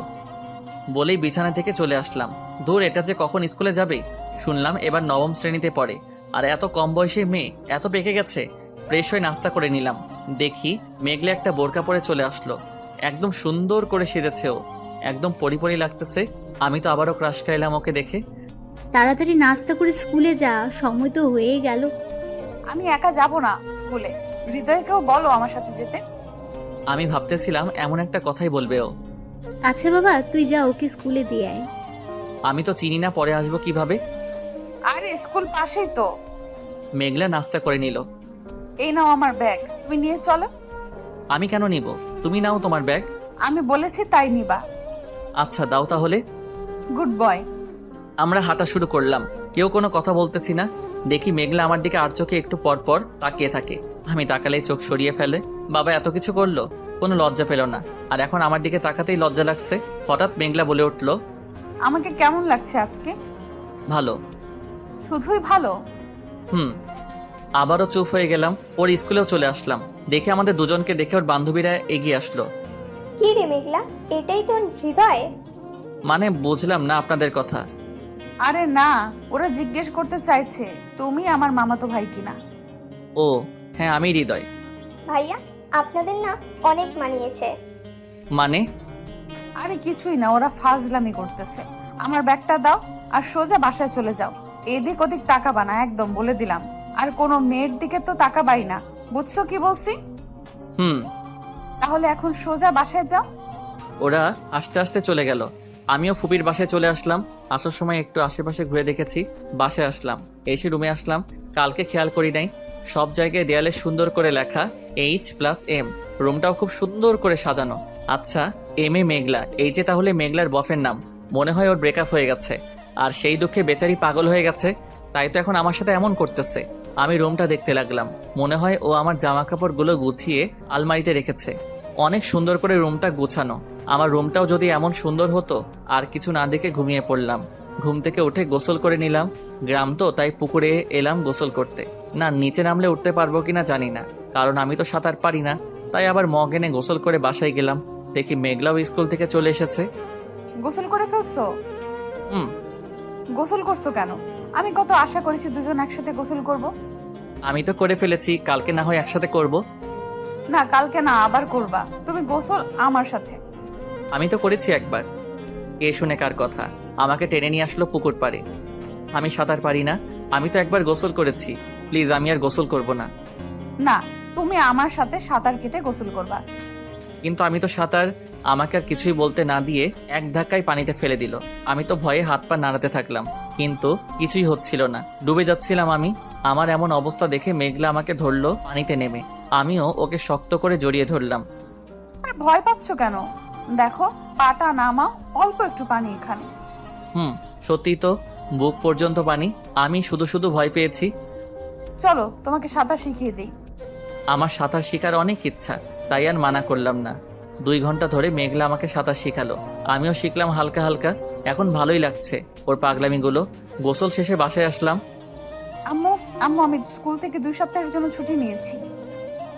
বলেই বিছানা থেকে চলে আসলাম। দূর, এটা যে কখন স্কুলে যাবে। শুনলাম এবার নবম শ্রেণীতে পড়ে। আর এত কম বয়সে মেয়ে এত পেকে গেছে। ফ্রেশ হয়ে নাস্তা করে নিলাম। দেখি মেঘলে একটা বোরকা পরে চলে আসলো। একদম সুন্দর করে সেজেছে ও, একদম পরি লাগতেছে। আমি তো আবারও ক্রাশ খাইলাম ওকে দেখে। তাড়াতাড়ি নাস্তা করে স্কুলে যা, সময় তো হয়ে গেল। আমি একা যাব না স্কুলে, হৃদয়কেও বলো আমার সাথে যেতে। আমি ভাবতেছিলাম এমন একটা কথাই বলবে ও। আচ্ছা বাবা, তুই যা, ওকে স্কুলে দিয়ে আয়। আমি তো চিনি না, পরে আসবো কিভাবে? আরে স্কুল পাশেই তো। মেঘলা নাস্তা করে নিল। এই নাও আমার ব্যাগ, তুমি নিয়ে চলো। আমি কেন নিব? তুমি নাও তোমার ব্যাগ। আমি বলেছি তাই নিবা। আচ্ছা দাও তাহলে। Good boy. আমরা হাঁটা শুরু করলাম। কেউ কোনো কথা বলতেছি না। দেখি মেঘলা আমার দিকে আর চোখে একটু পর পর তাকিয়ে থাকে। আমি তাকালেই চোখ সরিয়ে ফেলে। বাবা এত কিছু করলো, কোনো লজ্জা পেল না। আর এখন আমার দিকে তাকাতেই লজ্জা লাগছে। হঠাৎ মেঘলা বলে উঠল, আমাকে কেমন লাগছে আজকে? ভালো। শুধুই ভালো? আবারও চুপ হয়ে গেলাম। ওর স্কুলেও চলে আসলাম। দেখে আমাদের দুজনকে দেখে ওর বান্ধবীরা এগিয়ে আসলো। কি রে মেঘলা, এটাই তোর হৃদয়? মানে বুঝলাম না আপনাদের কথা। আরে না, ওরা জিজ্ঞেস করতে চাইছে তুমি আমার মামাতো ভাই কিনা। ও হ্যাঁ, আমি হৃদয়। ভাইয়া, আপনাদের না অনেক মানিয়েছে। মানে? আরে কিছুই না, ওরা ফাজলামি করতেছে। আমার ব্যাগটা দাও আর সোজা বাসায় চলে যাও। এদিক ওদিক তাকাবা না, একদম বলে দিলাম। আর কোনো মেয়ের দিকে তো তাকাবাই না, বুঝছো কি বলছি? তাহলে এখন সোজা বাসায় যাও। ওরা আস্তে আস্তে চলে গেল। আমিও ফুপির বাসায় চলে আসলাম। আসার সময় একটু আশেপাশে ঘুরে দেখেছি। বাসায় আসলাম, এসে রুমে আসলাম। কালকে খেয়াল করি নাই, সব জায়গায় দেয়ালে সুন্দর করে লেখা H+M। রুমটাও খুব সুন্দর করে সাজানো। আচ্ছা, এম এ মেঘলা, এই যে তাহলে মেঘলার বফের নাম। মনে হয় ওর ব্রেকআপ হয়ে গেছে, আর সেই দুঃখে বেচারি পাগল হয়ে গেছে। তাই তো এখন আমার সাথে এমন করতেছে। আমি রুমটা দেখতে লাগলাম। মনে হয় ও আমার জামা কাপড়গুলো গুছিয়ে আলমারিতে রেখেছে। অনেক সুন্দর করে রুমটা গোছানো। আমার রুমটাও যদি এমন সুন্দর হতো। আর কিছু না দেখে ঘুমিয়ে পড়লাম। ঘুম থেকে উঠে গোসল করে নিলাম। গ্রাম তো, তাই পুকুরে এলাম গোসল করতে। না, নিচে নামলে উঠতে পারবো কিনা জানি না, কারণ আমি তো সাঁতার পারি না। তাই আবার মগ এনে গোসল করে বাসায় গেলাম। দেখি মেঘলাও স্কুল থেকে চলে এসেছে। গোসল করে ফেলছো? হুম। গোসল করছো কেন? আমি কত আশা করেছি দুজন একসাথে গোসল করব। আমি তো করে ফেলেছি, কালকে না হয় একসাথে করব। না, কালকে না, আবার করবা তুমি গোসল আমার সাথে। আমি তো করেছি একবার। কে শুনে কার কথা? আমাকে টেনে নিয়ে আসলো পুকুর পাড়ে। আমি সাঁতার পারি না। আমি তো একবার গোসল করেছি। প্লিজ, আমি আর গোসল করব না। না, তুমি আমার সাথে সাঁতার কেটে গোসল করবা। কিন্তু আমি তো সাঁতার। আমাকে আর কিছুই বলতে না দিয়ে এক ধাক্কায় পানিতে ফেলে দিল। আমি তো ভয়ে হাত পা নাড়াতে থাকলাম, কিন্তু কিছুই হচ্ছিল না। ডুবে যাচ্ছিলাম আমি। আমার এমন অবস্থা দেখে মেঘলা আমাকে ধরলো পানিতে নেমে। আমিও ওকে শক্ত করে জড়িয়ে ধরলাম। আরে ভয় পাচ্ছ কেন? দেখো, পাটা নামাও, অল্প একটু পানি এখানে। সত্যি তো, বুক পর্যন্ত পানি। আমি শুধু শুধু ভয় পেয়েছি। চলো তোমাকে সাঁতার শিখিয়ে দিই। আমার সাঁতার শেখার অনেক ইচ্ছা, তাই আর মানা করলাম না। 2 ঘন্টা ধরে মেঘলা আমাকে সাঁতার শেখালো। আমিও শিখলাম হালকা হালকা। এখন ভালোই লাগছে ওর পাগলামিগুলো। গোসল শেষে বাসায় আসলাম। আম্মু আম্মু আমি স্কুল থেকে 2 সপ্তাহের জন্য ছুটি নিয়েছি।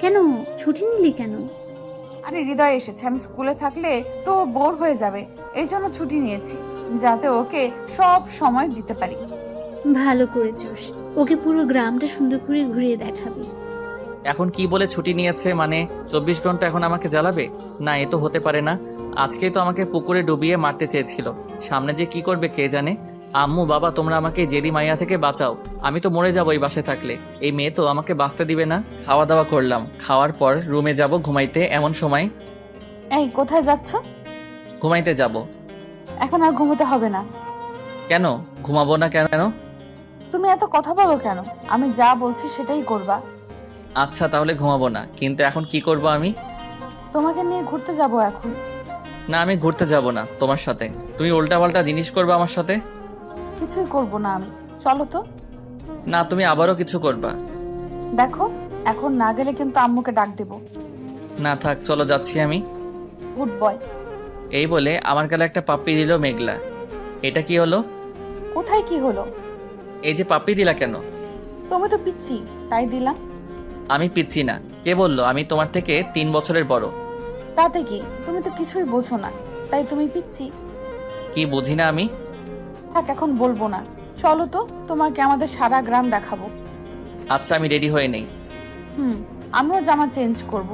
কেন ছুটি নিলি কেন? আরে হৃদয় এসেছে, আমি স্কুলে থাকলে তো বোর হয়ে যাবে, এই জন্য ছুটি নিয়েছি, যাতে ওকে সব সময় দিতে পারি। ভালো করেছিস, ওকে পুরো গ্রামটা সুন্দর করে ঘুরিয়ে দেখাবি। এখন কি বলে ছুটি নিয়েছে? মানে 24 ঘন্টা এখন আমাকে জ্বালাবে? না, এ তো হতে পারে না। আজকেই তো আমাকে পুকুরে ডুবিয়ে মারতে চেয়েছিল। সামনে যে কি করবে কে জানে। আম্মু, বাবা, তোমরা আমাকে জেদি মাইয়া থেকে বাঁচাও। আমি তো মরে যাবো এই বাসায় থাকলে। এই মেয়ে তো আমাকে বাঁচতে দিবে না। খাওয়া দাওয়া করলাম। খাওয়ার পর রুমে যাব ঘুমাইতে। এমন সময় এই কোথায় যাচ্ছ? ঘুমাইতে যাব। এখন আর ঘুমোতে হবে না। কেন ঘুমাবো না? কেন? তুমি এত কথা বলো কেন? আমি যা বলছি সেটাই করবা। আচ্ছা, তাহলে ঘুমাবো না, কিন্তু এখন কি করব আমি? তোমাকে নিয়ে ঘুরতে যাব এখন। না, আমি ঘুরতে যাব না তোমার সাথে। তুমি উল্টাপাল্টা জিনিস করবে আমার সাথে। কিছুই করব না আমি, চলো তো। না, তুমি আবারও কিছু করবা। দেখো, এখন না গেলে কিন্তু আম্মুকে ডাক দেব। না থাক, চলো যাচ্ছি আমি। Good boy. এই বলে আমার গালে একটা পাপ্পি দিল মেঘলা। এটা কি হলো? কোথায় কি হলো? এই যে পাপ্পি দিলা কেন? তুমি তো পিচ্ছি, তাই দিলাম। আমি পিচ্ছি না। কে বললো? আমি তোমার থেকে 3 বছরের বড়। তাতে কি? তুমি তো কিছুই বোঝো না, তাই তুমি পিচ্ছি। কি বুঝি না আমি? থাক, এখন বলবো না। চলো তো, তোমাকে আমাদের সারা গ্রাম দেখাবো। আচ্ছা, আমি রেডি হয়ে নেই। আমিও জামা চেঞ্জ করব।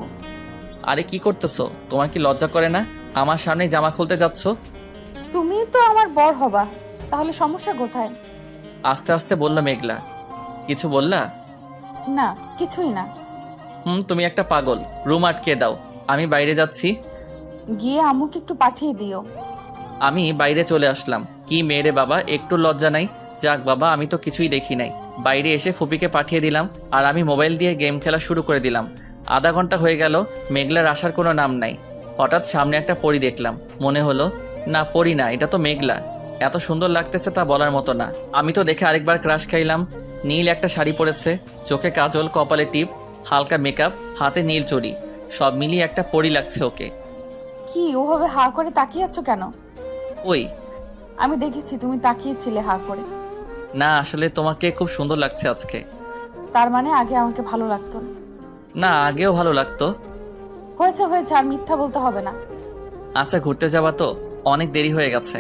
আরে কি করতেছো? তোমার কি লজ্জা করে না? আমার সামনে জামা খুলতে যাচ্ছ। তুমি তো আমার বর হবা, তাহলে সমস্যা কোথায়? আস্তে আস্তে বললো মেঘলা। কিছু বললা? না, কিছুই না। তুমি একটা পাগল। রুম আটকে দাও, আমি বাইরে যাচ্ছি। গিয়ে আম্মুকে একটু পাঠিয়ে দিও। আমি বাইরে চলে আসলাম। কি মেয়ে রে বাবা, একটু লজ্জা নাই? যাক বাবা, আমি তো কিছুই দেখি নাই। বাইরে এসে ফুপিকে পাঠিয়ে দিলাম, আর আমি মোবাইল দিয়ে গেম খেলা শুরু করে দিলাম। আধা ঘন্টা হয়ে গেল, মেঘলার আসার কোনো নাম নাই। হঠাৎ সামনে একটা পরী দেখলাম। মনে হলো না, পরী না, এটা তো মেঘলা। এত সুন্দর লাগতেছে তা বলার মতো না। আমি তো দেখে আরেকবার ক্রাশ খাইলাম। নীল একটা শাড়ি পরেছে, চোখে কাজল, কপালে টিপ, হালকা মেকআপ, হাতে নীল চুড়ি। সব মিলিয়ে একটা পরী লাগছে ওকে। কি ওভাবে হা করে তাকিয়ে আছো কেন? ওই আমি দেখেছি তুমি তাকিয়েছিলে হা করে। না, আসলে তোমাকে খুব সুন্দর লাগছে আজকে। তার মানে আগে আমাকে ভালো লাগতো না? না, আগেও ভালো লাগতো। হয়েছে হয়েছে, আর মিথ্যা বলতে হবে না। আচ্ছা, ঘুরতে যাবা তো? অনেক দেরি হয়ে গেছে।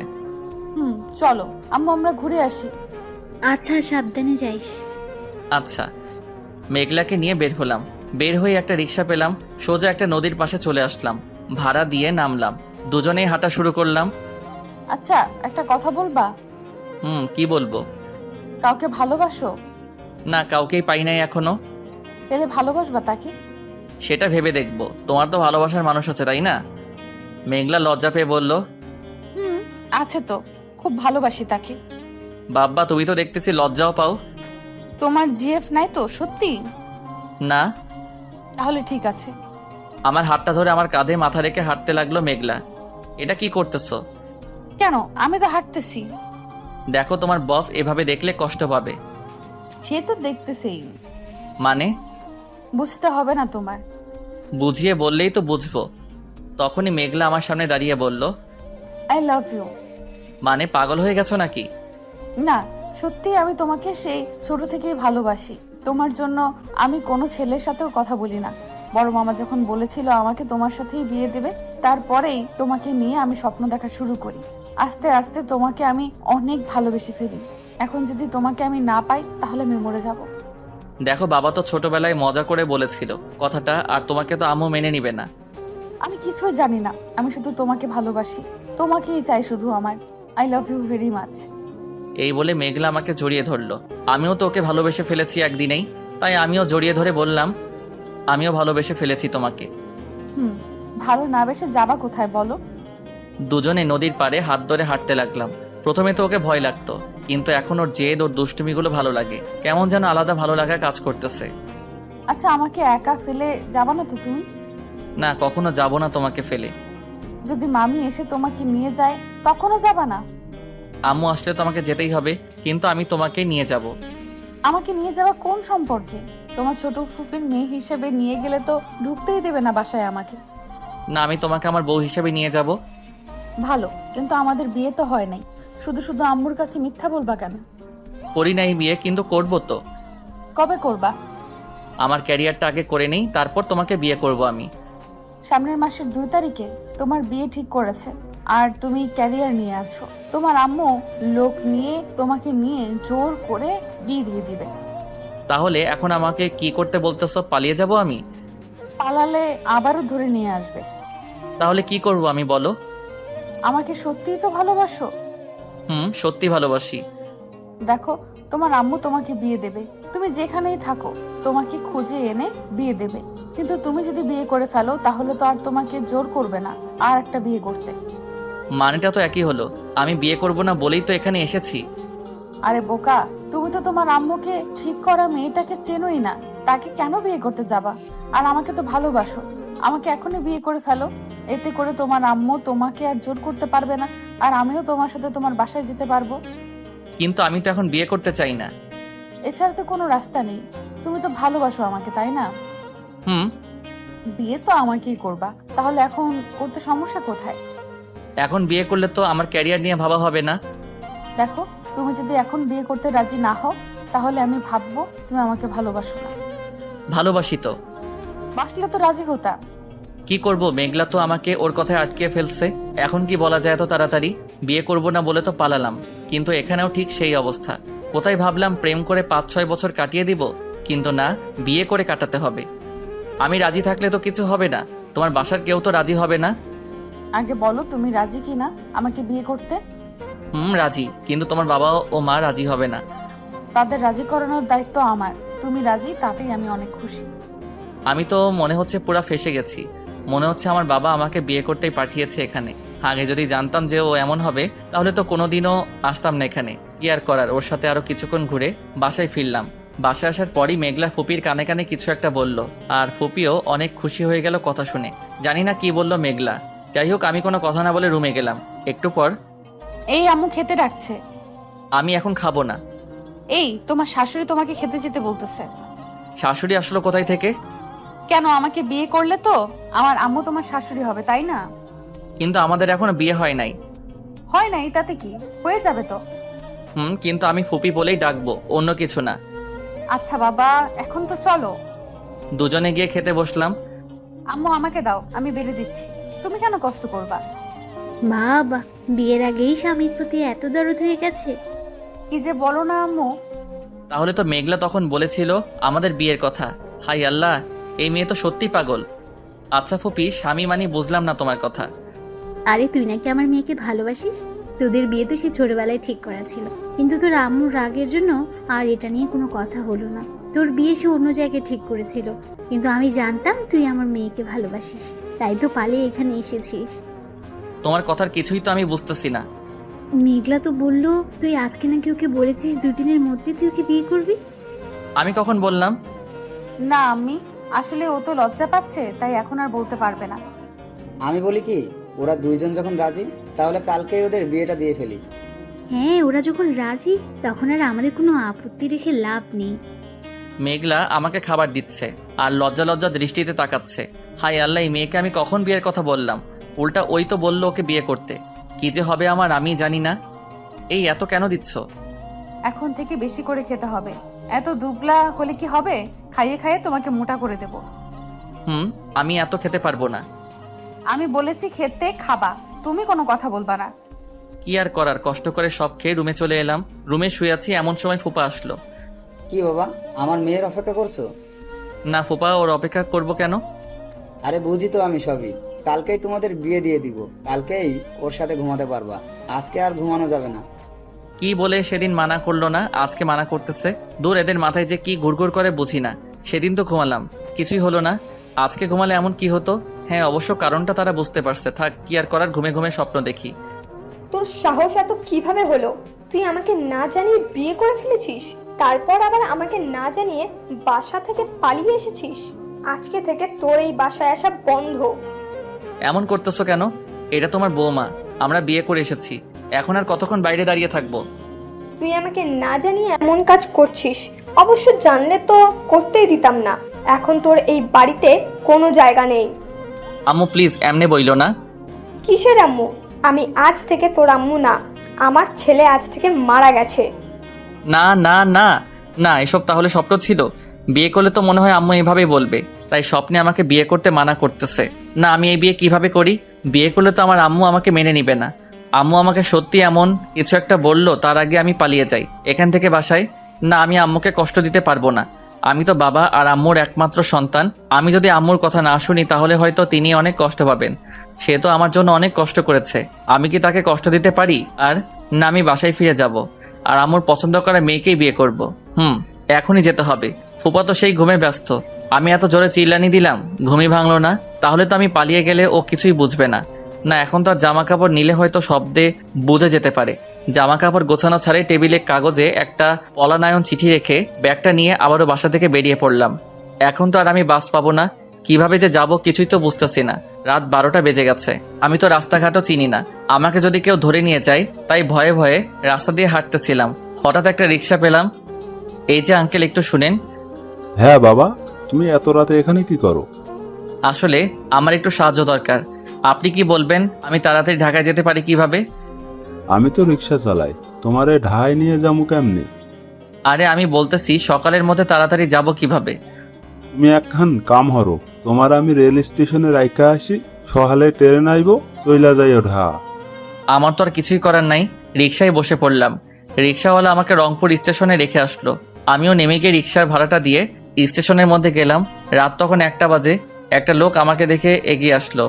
চলো আম্মু, আমরা ঘুরে আসি। আচ্ছা, সাবধানে যাইস। আচ্ছা। মেঘলাকে নিয়ে বের হলাম। বের হয়ে একটা রিক্সা পেলাম, সোজা একটা নদীর পাশে চলে আসলাম। ভাড়া দিয়ে নামলাম। দুজনেই হাঁটা শুরু করলাম। আচ্ছা, একটা কথা বলবা? কি বলবো? কাউকে ভালোবাসো? না, কাউকেই পাই নাই এখনো। পেলে ভালোবাসবা তাকে? সেটা ভেবে দেখবো। তোমার তো ভালোবাসার মানুষ আছে, তাই না? মেঘলা লজ্জা পেয়ে বলল। আছে তো, খুব ভালোবাসি তাকে। বাব্বা, তুমি তো দেখতেছি লজ্জাও পাও। তোমার জিএফ নাই তো? সত্যি? না। তাহলে ঠিক আছে। আমার হাতটা ধরে আমার কাঁধে মাথা রেখে হাঁটতে লাগলো মেঘলা। এটা কি করতেছো? কেন? আমি তো হাঁটতেছি। দেখো, তোমার বফ এভাবে দেখলে কষ্ট পাবে। সে তো দেখতেছেই। মানে? বুঝতে হবে না তোমার। বুঝিয়ে বললেই তো বুঝবো। তখনই মেঘলা আমার সামনে দাঁড়িয়ে বলল, আই লাভ ইউ। মানে পাগল হয়ে গেছো নাকি? না, সত্যি আমি তোমাকে সেই ছোট থেকেই ভালোবাসি। তোমার জন্য আমি কোনো ছেলের সাথেও কথা বলি না। বড় মামা যখন বলেছিল আমাকে তোমার সাথেই বিয়ে দেবে, তারপরেই তোমাকে নিয়ে আমি স্বপ্ন দেখা শুরু করি। আস্তে আস্তে তোমাকে আমি অনেক ভালোবেসে ফেলি। এখন যদি তোমাকে আমি না পাই তাহলে আমি মরে যাব। দেখো, বাবা তো ছোটবেলায় মজা করে বলেছিল কথাটা, আর তোমাকে তো আম্মু মেনে নিবে না। আমি কিছুই জানি না, আমি শুধু তোমাকে ভালোবাসি, তোমাকেই চাই শুধু আমার। I love you very much. এই বলে মেঘলা আমাকে জড়িয়ে ধরলো। আমিও তো ওকে ভালোবেসে ফেলেছি একদিনেই, তাই আমিও জড়িয়ে ধরে বললাম, আমিও ভালোবেসে ফেলেছি তোমাকে। ভালো না বেসে যাবা কোথায় বলো? দুজনে নদীর পাড়ে হাত ধরে হাঁটতে লাগলাম। প্রথমে তো ওকে ভয় লাগতো, কিন্তু এখন ওর জেদ, ওর দুষ্টুমিগুলো ভালো লাগে। কেমন যেন আলাদা ভালো লাগা কাজ করতেছে। আচ্ছা, আমাকে একা ফেলে যাবা না তো তুমি? না, কখনো যাব না তোমাকে ফেলে। যদি মামি এসে তোমাকে নিয়ে যায় তখনও যাবা না? আম্মু আসলে তো আমাকে যেতেই হবে, কিন্তু আমি তোমাকে নিয়ে যাব। আমাকে নিয়ে যাওয়া কোন সম্পর্কে? তোমার ছোট ফুপির মেয়ে হিসেবে নিয়ে গেলে তো ঢুকতেই দেবে না বাসায় আমাকে। না, আমি তোমাকে আমার বউ হিসেবে নিয়ে যাব। ভালো, কিন্তু আমাদের বিয়ে তো হয় নাই। শুধু শুধু আম্মুর কাছে মিথ্যা বলবা কেন? করি নাই বিয়ে, কিন্তু করব তো। কবে করবা? আমার ক্যারিয়ারটা আগে করে নেই, তারপর তোমাকে বিয়ে করব আমি। সামনের মাসের 2 তারিখে তোমার বিয়ে ঠিক করেছে, আর তুমি ক্যারিয়ার নিয়ে আছো। তোমার আম্মু লোক নিয়ে তোমাকে নিয়ে জোর করে বিয়ে দিয়ে দিবে। তাহলে এখন আমাকে কি করতে বলতেছো? পালিয়ে যাব আমি? পালালে আবারও ধরে নিয়ে আসবে। তাহলে কি করব আমি, বলো? আমাকে সত্যিই তো ভালোবাসো? সত্যি ভালোবাসি। দেখো, তোমার আম্মু তোমাকে বিয়ে দেবে, তুমি যেখানেই থাকো তোমাকে খুঁজে এনে বিয়ে দেবে। কিন্তু তুমি যদি বিয়ে করে ফেলো তাহলে তো আর তোমাকে জোর করবে না আর একটা বিয়ে করতে। মানেটা তো একই হলো। আমি বিয়ে করব না বলেই তো এখানে এসেছি। আরে বোকা, তুমি তো তোমার আম্মুকে ঠিক করা মেয়েটাকে চেনোই না, তাকে কেন বিয়ে করতে যাবা? আর আমাকে তো ভালোবাসো, আমাকে এখনই বিয়ে করে ফেলো। এতে করে তোমার আম্মু তোমাকে আর জোর করতে পারবে না, আর আমিও তোমার সাথে তোমার বাসায় যেতে পারবো। কিন্তু আমি তো এখন বিয়ে করতে চাই না। এছাড়া তো কোনো রাস্তা নেই। তুমি তো ভালোবাসো আমাকে, তাই না? বিয়ে তো আমাকেই করবা, তাহলে এখন করতে সমস্যা কোথায়? এখন বিয়ে করলে তো আমার ক্যারিয়ার নিয়ে ভাবা হবে না। দেখো, তুমি যদি এখন বিয়ে করতে রাজি না হও তাহলে আমি ভাববো তুমি আমাকে ভালোবাসো না। ভালোবাসি তো। বাসলে তো রাজি হতা। কি করব, মেঘলা তো আমাকে ওর কথায় আটকে ফেলছে। এখন কি বলা যায় এত তাড়াতাড়ি? বিয়ে করব না বলে তো পালালাম, কিন্তু এখানেও ঠিক সেই অবস্থা। কোথায় ভাবলাম প্রেম করে 5-6 বছর কাটিয়ে দিব, কিন্তু না, বিয়ে করে কাটাতে হবে। আমি রাজি থাকলে তো কিছু হবে না, তোমার বাসার কেউ তো রাজি হবে না। আগে বলো তুমি রাজি কিনা আমাকে বিয়ে করতে। রাজি, কিন্তু তোমার বাবা ও মা রাজি হবে না। তাদের রাজি করানোর দায়িত্ব আমার। তুমি রাজি, তাতেই আমি অনেক খুশি। আমি তো মনে হচ্ছে পুরা ফেসে গেছি। মনে হচ্ছে আমার বাবা আমাকে বিয়ে করতেই পাঠিয়েছে এখানে। আগে যদি জানতাম যে ও এমন হবে তাহলে তো কোনোদিনও আসতাম না এখানে। কি আর করার, ওর সাথে আরো কিছুক্ষণ ঘুরে বাসায় ফিরলাম। বাসায় আসার পরই মেঘলা ফুপির কানে কানে কিছু একটা বলল, আর ফুপিও অনেক খুশি হয়ে গেল কথা শুনে। জানি না কি বলল মেঘলা। যাই হোক, আমি কোনো কথা না বলে রুমে গেলাম। একটু পর, এই আম্মু খেতে ডাকছে। আমি এখন খাবো না। এই তোমার শাশুড়ি তোমাকে খেতে যেতে বলতেছে। শাশুড়ি আসলো কোথায় থেকে? কেন, আমাকে বিয়ে করলে তো আমার আম্মু তোমার শাশুড়ি হবে, তাই না? কিন্তু আমাদের এখনো বিয়ে হয় নাই। হয় নাই তাতে কি, হয়ে যাবে তো। কিন্তু আমি ফুপি বলেই ডাকবো, অন্য কিছু না। আচ্ছা বাবা, এখন তো চলো। দুজনে গিয়ে খেতে বসলাম। আম্মু আমাকে দাও, আমি বেড়ে দিচ্ছি। তুমি কেন কষ্ট করবা? বাবা, বিয়ের আগেই স্বামীর প্রতি এত দরদ হয়ে গেছে। কি যে বলো না আম্মু। তাহলে তো মেঘলা তখন বলেছিল আমাদের বিয়ের কথা। হাই আল্লাহ, এই মেয়ে তো সত্যি পাগল। আচ্ছা ফুপি, স্বামী মানি বুঝলাম না তোমার কথা। আরে তুই নাকি আমার মেয়েকে ভালোবাসিস? তোদের বিয়ে তো সে ছোটবেলায় ঠিক করা ছিল, কিন্তু তোর আম্মুর রাগের জন্য আর এটা নিয়ে কোনো কথা হলো না। তোর বিয়ে সে অন্য জায়গায় ঠিক করেছিল, কিন্তু আমি জানতাম তুই আমার মেয়েকে ভালোবাসিস, তাই তো পালিয়ে এখানে এসেছিস। তোমার কথার কিছুই তো আমি বুঝতেছি না। মেঘলা তো বললো তুই আজকে নাকি ওকে বলেছিস 2 দিনের মধ্যে তুই ওকে বিয়ে করবি। আমি কখন বললাম? না আম্মি, আসলে ও তো লজ্জা পাচ্ছে, তাই এখন আর বলতে পারবে না। আমি বলি কি, ওরা দুইজন যখন রাজি তাহলে কালকেই ওদের বিয়েটা দিয়ে ফেলি। হ্যাঁ, ওরা যখন রাজি তখন আর আমাদের কোনো আপত্তি রেখে লাভ নেই। মেঘলা আমাকে খাবার দিচ্ছে আর লজ্জা লজ্জা দৃষ্টিতে তাকাচ্ছে। হাই আল্লাহ, এই মেয়েকে আমি কখন বিয়ের কথা বললাম? উল্টা ওই তো বললো ওকে বিয়ে করতে। কি যে হবে আমার আমি জানি না। এই এত কেন দিচ্ছ? এখন থেকে বেশি করে খেতে হবে। এত দুবলা হলে কি হবে? খাইয়ে খাইয়ে তোমাকে মোটা করে দেব। আমি এত খেতে পারবো না। আমি বলেছি খেতে খাবা, তুমি কোনো কথা বলবা না। কি আর করার, কষ্ট করে সব খেয়ে রুমে চলে এলাম। রুমে শুয়ে আছি, এমন সময় ফুপা আসলো। কি বাবা, আমার মেয়ের অপেক্ষা করছো? না ফুপা, ওর অপেক্ষা করব কেন? আরে বুঝি তো আমি সবই। কালকেই তোমাদের বিয়ে দিয়ে দিব, কালকেই ওর সাথে ঘুমাতে পারবা। আজকে আর ঘুমানো যাবে না। কি বলে সেদিন মানা করলো না, আজকে মানা করতেছে। দূর, এদের মাথায় যে কি ঘুরঘুর করে বুঝি না। সেদিন তো ঘুমালাম, কিছুই হলো না। আজকে ঘুমালে এমন কি হতো? হ্যাঁ, অবশ্য কারণটা তারা বুঝতে পারছে। থাক, কি আর করার, ঘুমে ঘুমে স্বপ্ন দেখি। তোর সাহস এত কিভাবে হলো? তুই আমাকে না জানিয়ে বিয়ে করে ফেলেছিস, তারপর আবার আমাকে না জানিয়ে বাসা থেকে পালিয়ে এসেছিস। আজকে থেকে তোর এই বাসায় আসা বন্ধ। এমন করতেছো কেন? এটা তোমার বৌমা, আমরা বিয়ে করে এসেছি। এখন আর কতক্ষণ বাইরে দাঁড়িয়ে থাকবো? তুই আমাকে না জানিয়ে এমন কাজ করছিস। অবশ্য জানলে তো করতেই দিতাম না। এখন তোর এই বাড়িতে কোনো জায়গা নেই। আম্মু প্লিজ, এমনে বইলো না। কিসের আম্মু? আমি আজ থেকে তোর আম্মু না। আমার ছেলে আজ থেকে মারা গেছে। না না না না, এসব তাহলে স্বপ্ন ছিল? বিয়ে করলে তো মনে হয় আম্মু এভাবেই বলবে, তাই স্বপ্নে আমাকে বিয়ে করতে মানা করতেছে। না, আমি এই বিয়ে কিভাবে করি? বিয়ে করলে তো আমার আম্মু আমাকে মেনে নিবে না। আম্মু আমাকে সত্যি এমন কিছু একটা বললো, তার আগে আমি পালিয়ে যাই এখান থেকে বাসায়। না, আমি আম্মুকে কষ্ট দিতে পারবো না। আমি তো বাবা আর আম্মুর একমাত্র সন্তান। আমি যদি আম্মুর কথা না শুনি তাহলে হয়তো তিনি অনেক কষ্ট পাবেন। সে তো আমার জন্য অনেক কষ্ট করেছে, আমি কি তাকে কষ্ট দিতে পারি? আর না, আমি বাসায় ফিরে যাব আর আম্মুর পছন্দ করা মেয়েকেই বিয়ে করব। এখনই যেতে হবে। ফুপা তো সেই ঘুমে ব্যস্ত। আমি এত জোরে চিল্লানি দিলাম, ঘুমই ভাঙলো না। তাহলে তো আমি পালিয়ে গেলে ও কিছুই বুঝবে না। না, এখন তো আর জামা কাপড় নিলে হয়তো শব্দে বুঝে যেতে পারে। জামা কাপড় গোছানো ছাড়াই টেবিলে কাগজে একটা পলানায়ন চিঠি রেখে ব্যাগটা নিয়ে আবারও বাসা থেকে বেরিয়ে পড়লাম। এখন তো আর আমি বাস পাবো না, কিভাবে যে যাব কিছুই তো বুঝতেছি না। রাত 12টা বেজে গেছে, আমি তো রাস্তাঘাটও চিনি না। আমাকে যদি কেউ ধরে নিয়ে যায়, তাই ভয়ে ভয়ে রাস্তা দিয়ে হাঁটতেছিলাম। হঠাৎ একটা রিক্সা পেলাম। এই যে আঙ্কেল, একটু শুনেন। হ্যাঁ বাবা, তুমি এত রাতে এখানে কি করো? আসলে আমার একটু সাহায্য দরকার। আপনি কি বলবেন আমি তাড়াতাড়ি ঢাকায় যেতে পারি কিভাবে? আমি তো রিক্সা চালাই, তোমারে ঢাই নিয়ে যাবো কেমনি? আরে আমি বলতেছি সকালের মধ্যে তাড়াতাড়ি যাব কিভাবে? তুমি একখান কাম হরো, তোমার আমি রেল স্টেশনে রাইখা আসি, সকালে ট্রেন আইব, চইলা যাইও ঢা। আমার তো আর কিছুই করার নাই, রিক্সায় বসে পড়লাম। রিক্সাওয়ালা আমাকে রংপুর স্টেশনে রেখে আসলো। আমিও নেমে গিয়ে রিক্সার ভাড়াটা দিয়ে স্টেশনের মধ্যে গেলাম। রাত তখন 1টা বাজে। একটা লোক আমাকে দেখে এগিয়ে আসলো।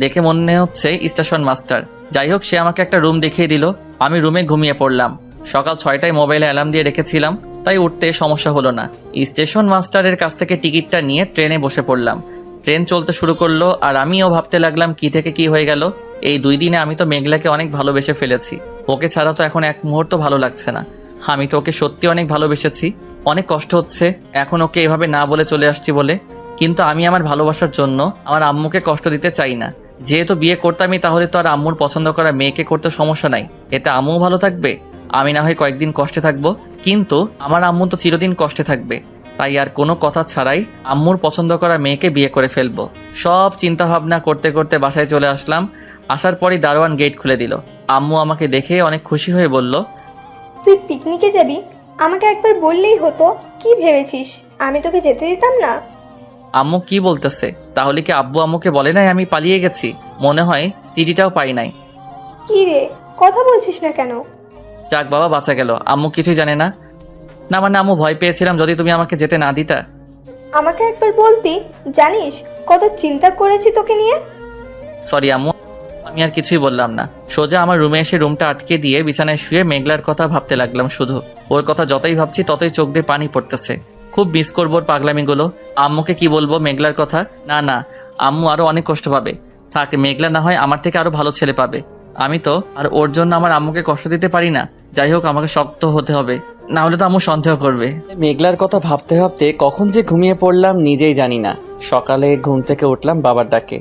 দেখে মনে হচ্ছে স্টেশন মাস্টার। যাই হোক, সে আমাকে একটা রুম দেখিয়ে দিল। আমি রুমে ঘুমিয়ে পড়লাম। সকাল 6টায় মোবাইলে অ্যালার্ম দিয়ে রেখেছিলাম, তাই উঠতে সমস্যা হলো না। স্টেশন মাস্টারের কাছ থেকে টিকিটটা নিয়ে ট্রেনে বসে পড়লাম। ট্রেন চলতে শুরু করলো আর আমিও ভাবতে লাগলাম কি থেকে কি হয়ে গেল। এই 2 দিনে আমি তো মেঘলাকে অনেক ভালোবেসে ফেলেছি। ওকে ছাড়া তো এখন এক মুহূর্ত ভালো লাগছে না। আমি তো ওকে সত্যি অনেক ভালোবেসেছি। অনেক কষ্ট হচ্ছে এখন ওকে এভাবে না বলে চলে আসছি বলে। কিন্তু আমি আমার ভালোবাসার জন্য আমার আম্মুকে কষ্ট দিতে চাই না। যেহেতু বিয়ে করতামই, তাহলে তো আর আম্মুর পছন্দ করা মেয়েকে করতে সমস্যা নাই। এতে আম্মুও ভালো থাকবে, আমি না হয় কয়েকদিন কষ্টে থাকবো, কিন্তু আমার আম্মু তো চিরদিন কষ্টে থাকবে। তাই আর কোনো কথা ছাড়াই আম্মুর পছন্দ করা মেয়েকে বিয়ে করে ফেলবো। সব চিন্তা ভাবনা করতে করতে বাসায় চলে আসলাম। আসার পরই দারোয়ান গেট খুলে দিল। আম্মু আমাকে দেখে অনেক খুশি হয়ে বলল, তুই পিকনিকে যাবি? আমাকে একবার বললেই হতো। কি ভেবেছিস আমি তোকে যেতে দিতাম না? আম্মু কি বলতেছে? তাহলে কি আব্বু আম্মুকে বলে নাই আমি পালিয়ে গেছি? মনে হয় চিঠিটাও পাই নাই। কি রে, কথা বলছিস না কেন? যাক বাবা, বাঁচা গেল। আম্মু কিছুই জানে না? না মানে আম্মু ভয় পেয়েছিলাম যদি তুমি আমাকে যেতে না দিতা। আমাকে একবার বলতি। জানিস কত চিন্তা করেছি তোকে নিয়ে। সরি আম্মু, আমি আর কিছুই বললাম না। সোজা আমার রুমে এসে রুমটা আটকে দিয়ে বিছানায় শুয়ে মেঘলার কথা ভাবতে লাগলাম শুধু। ওর কথা যতই ভাবছি ততই চোখ দিয়ে পানি পড়তেছে। খুব মিস করবো ওর পাগলামিগুলো। আম্মুকে কি বলবো মেঘলার কথা? না না, আম্মু আরো অনেক কষ্ট পাবে। থাক, মেঘলা না হয় আমার থেকে আরো ভালো ছেলে পাবে। আমি তো আর ওর জন্য আমার আম্মুকে কষ্ট দিতে পারি না। যাই হোক, আমাকে শক্ত হতে হবে, না হলে তো আম্মু সন্দেহ করবে। মেঘলার কথা ভাবতে ভাবতে কখন যে ঘুমিয়ে পড়লাম নিজেই জানি না। সকালে ঘুম থেকে উঠলাম বাবার ডাকে।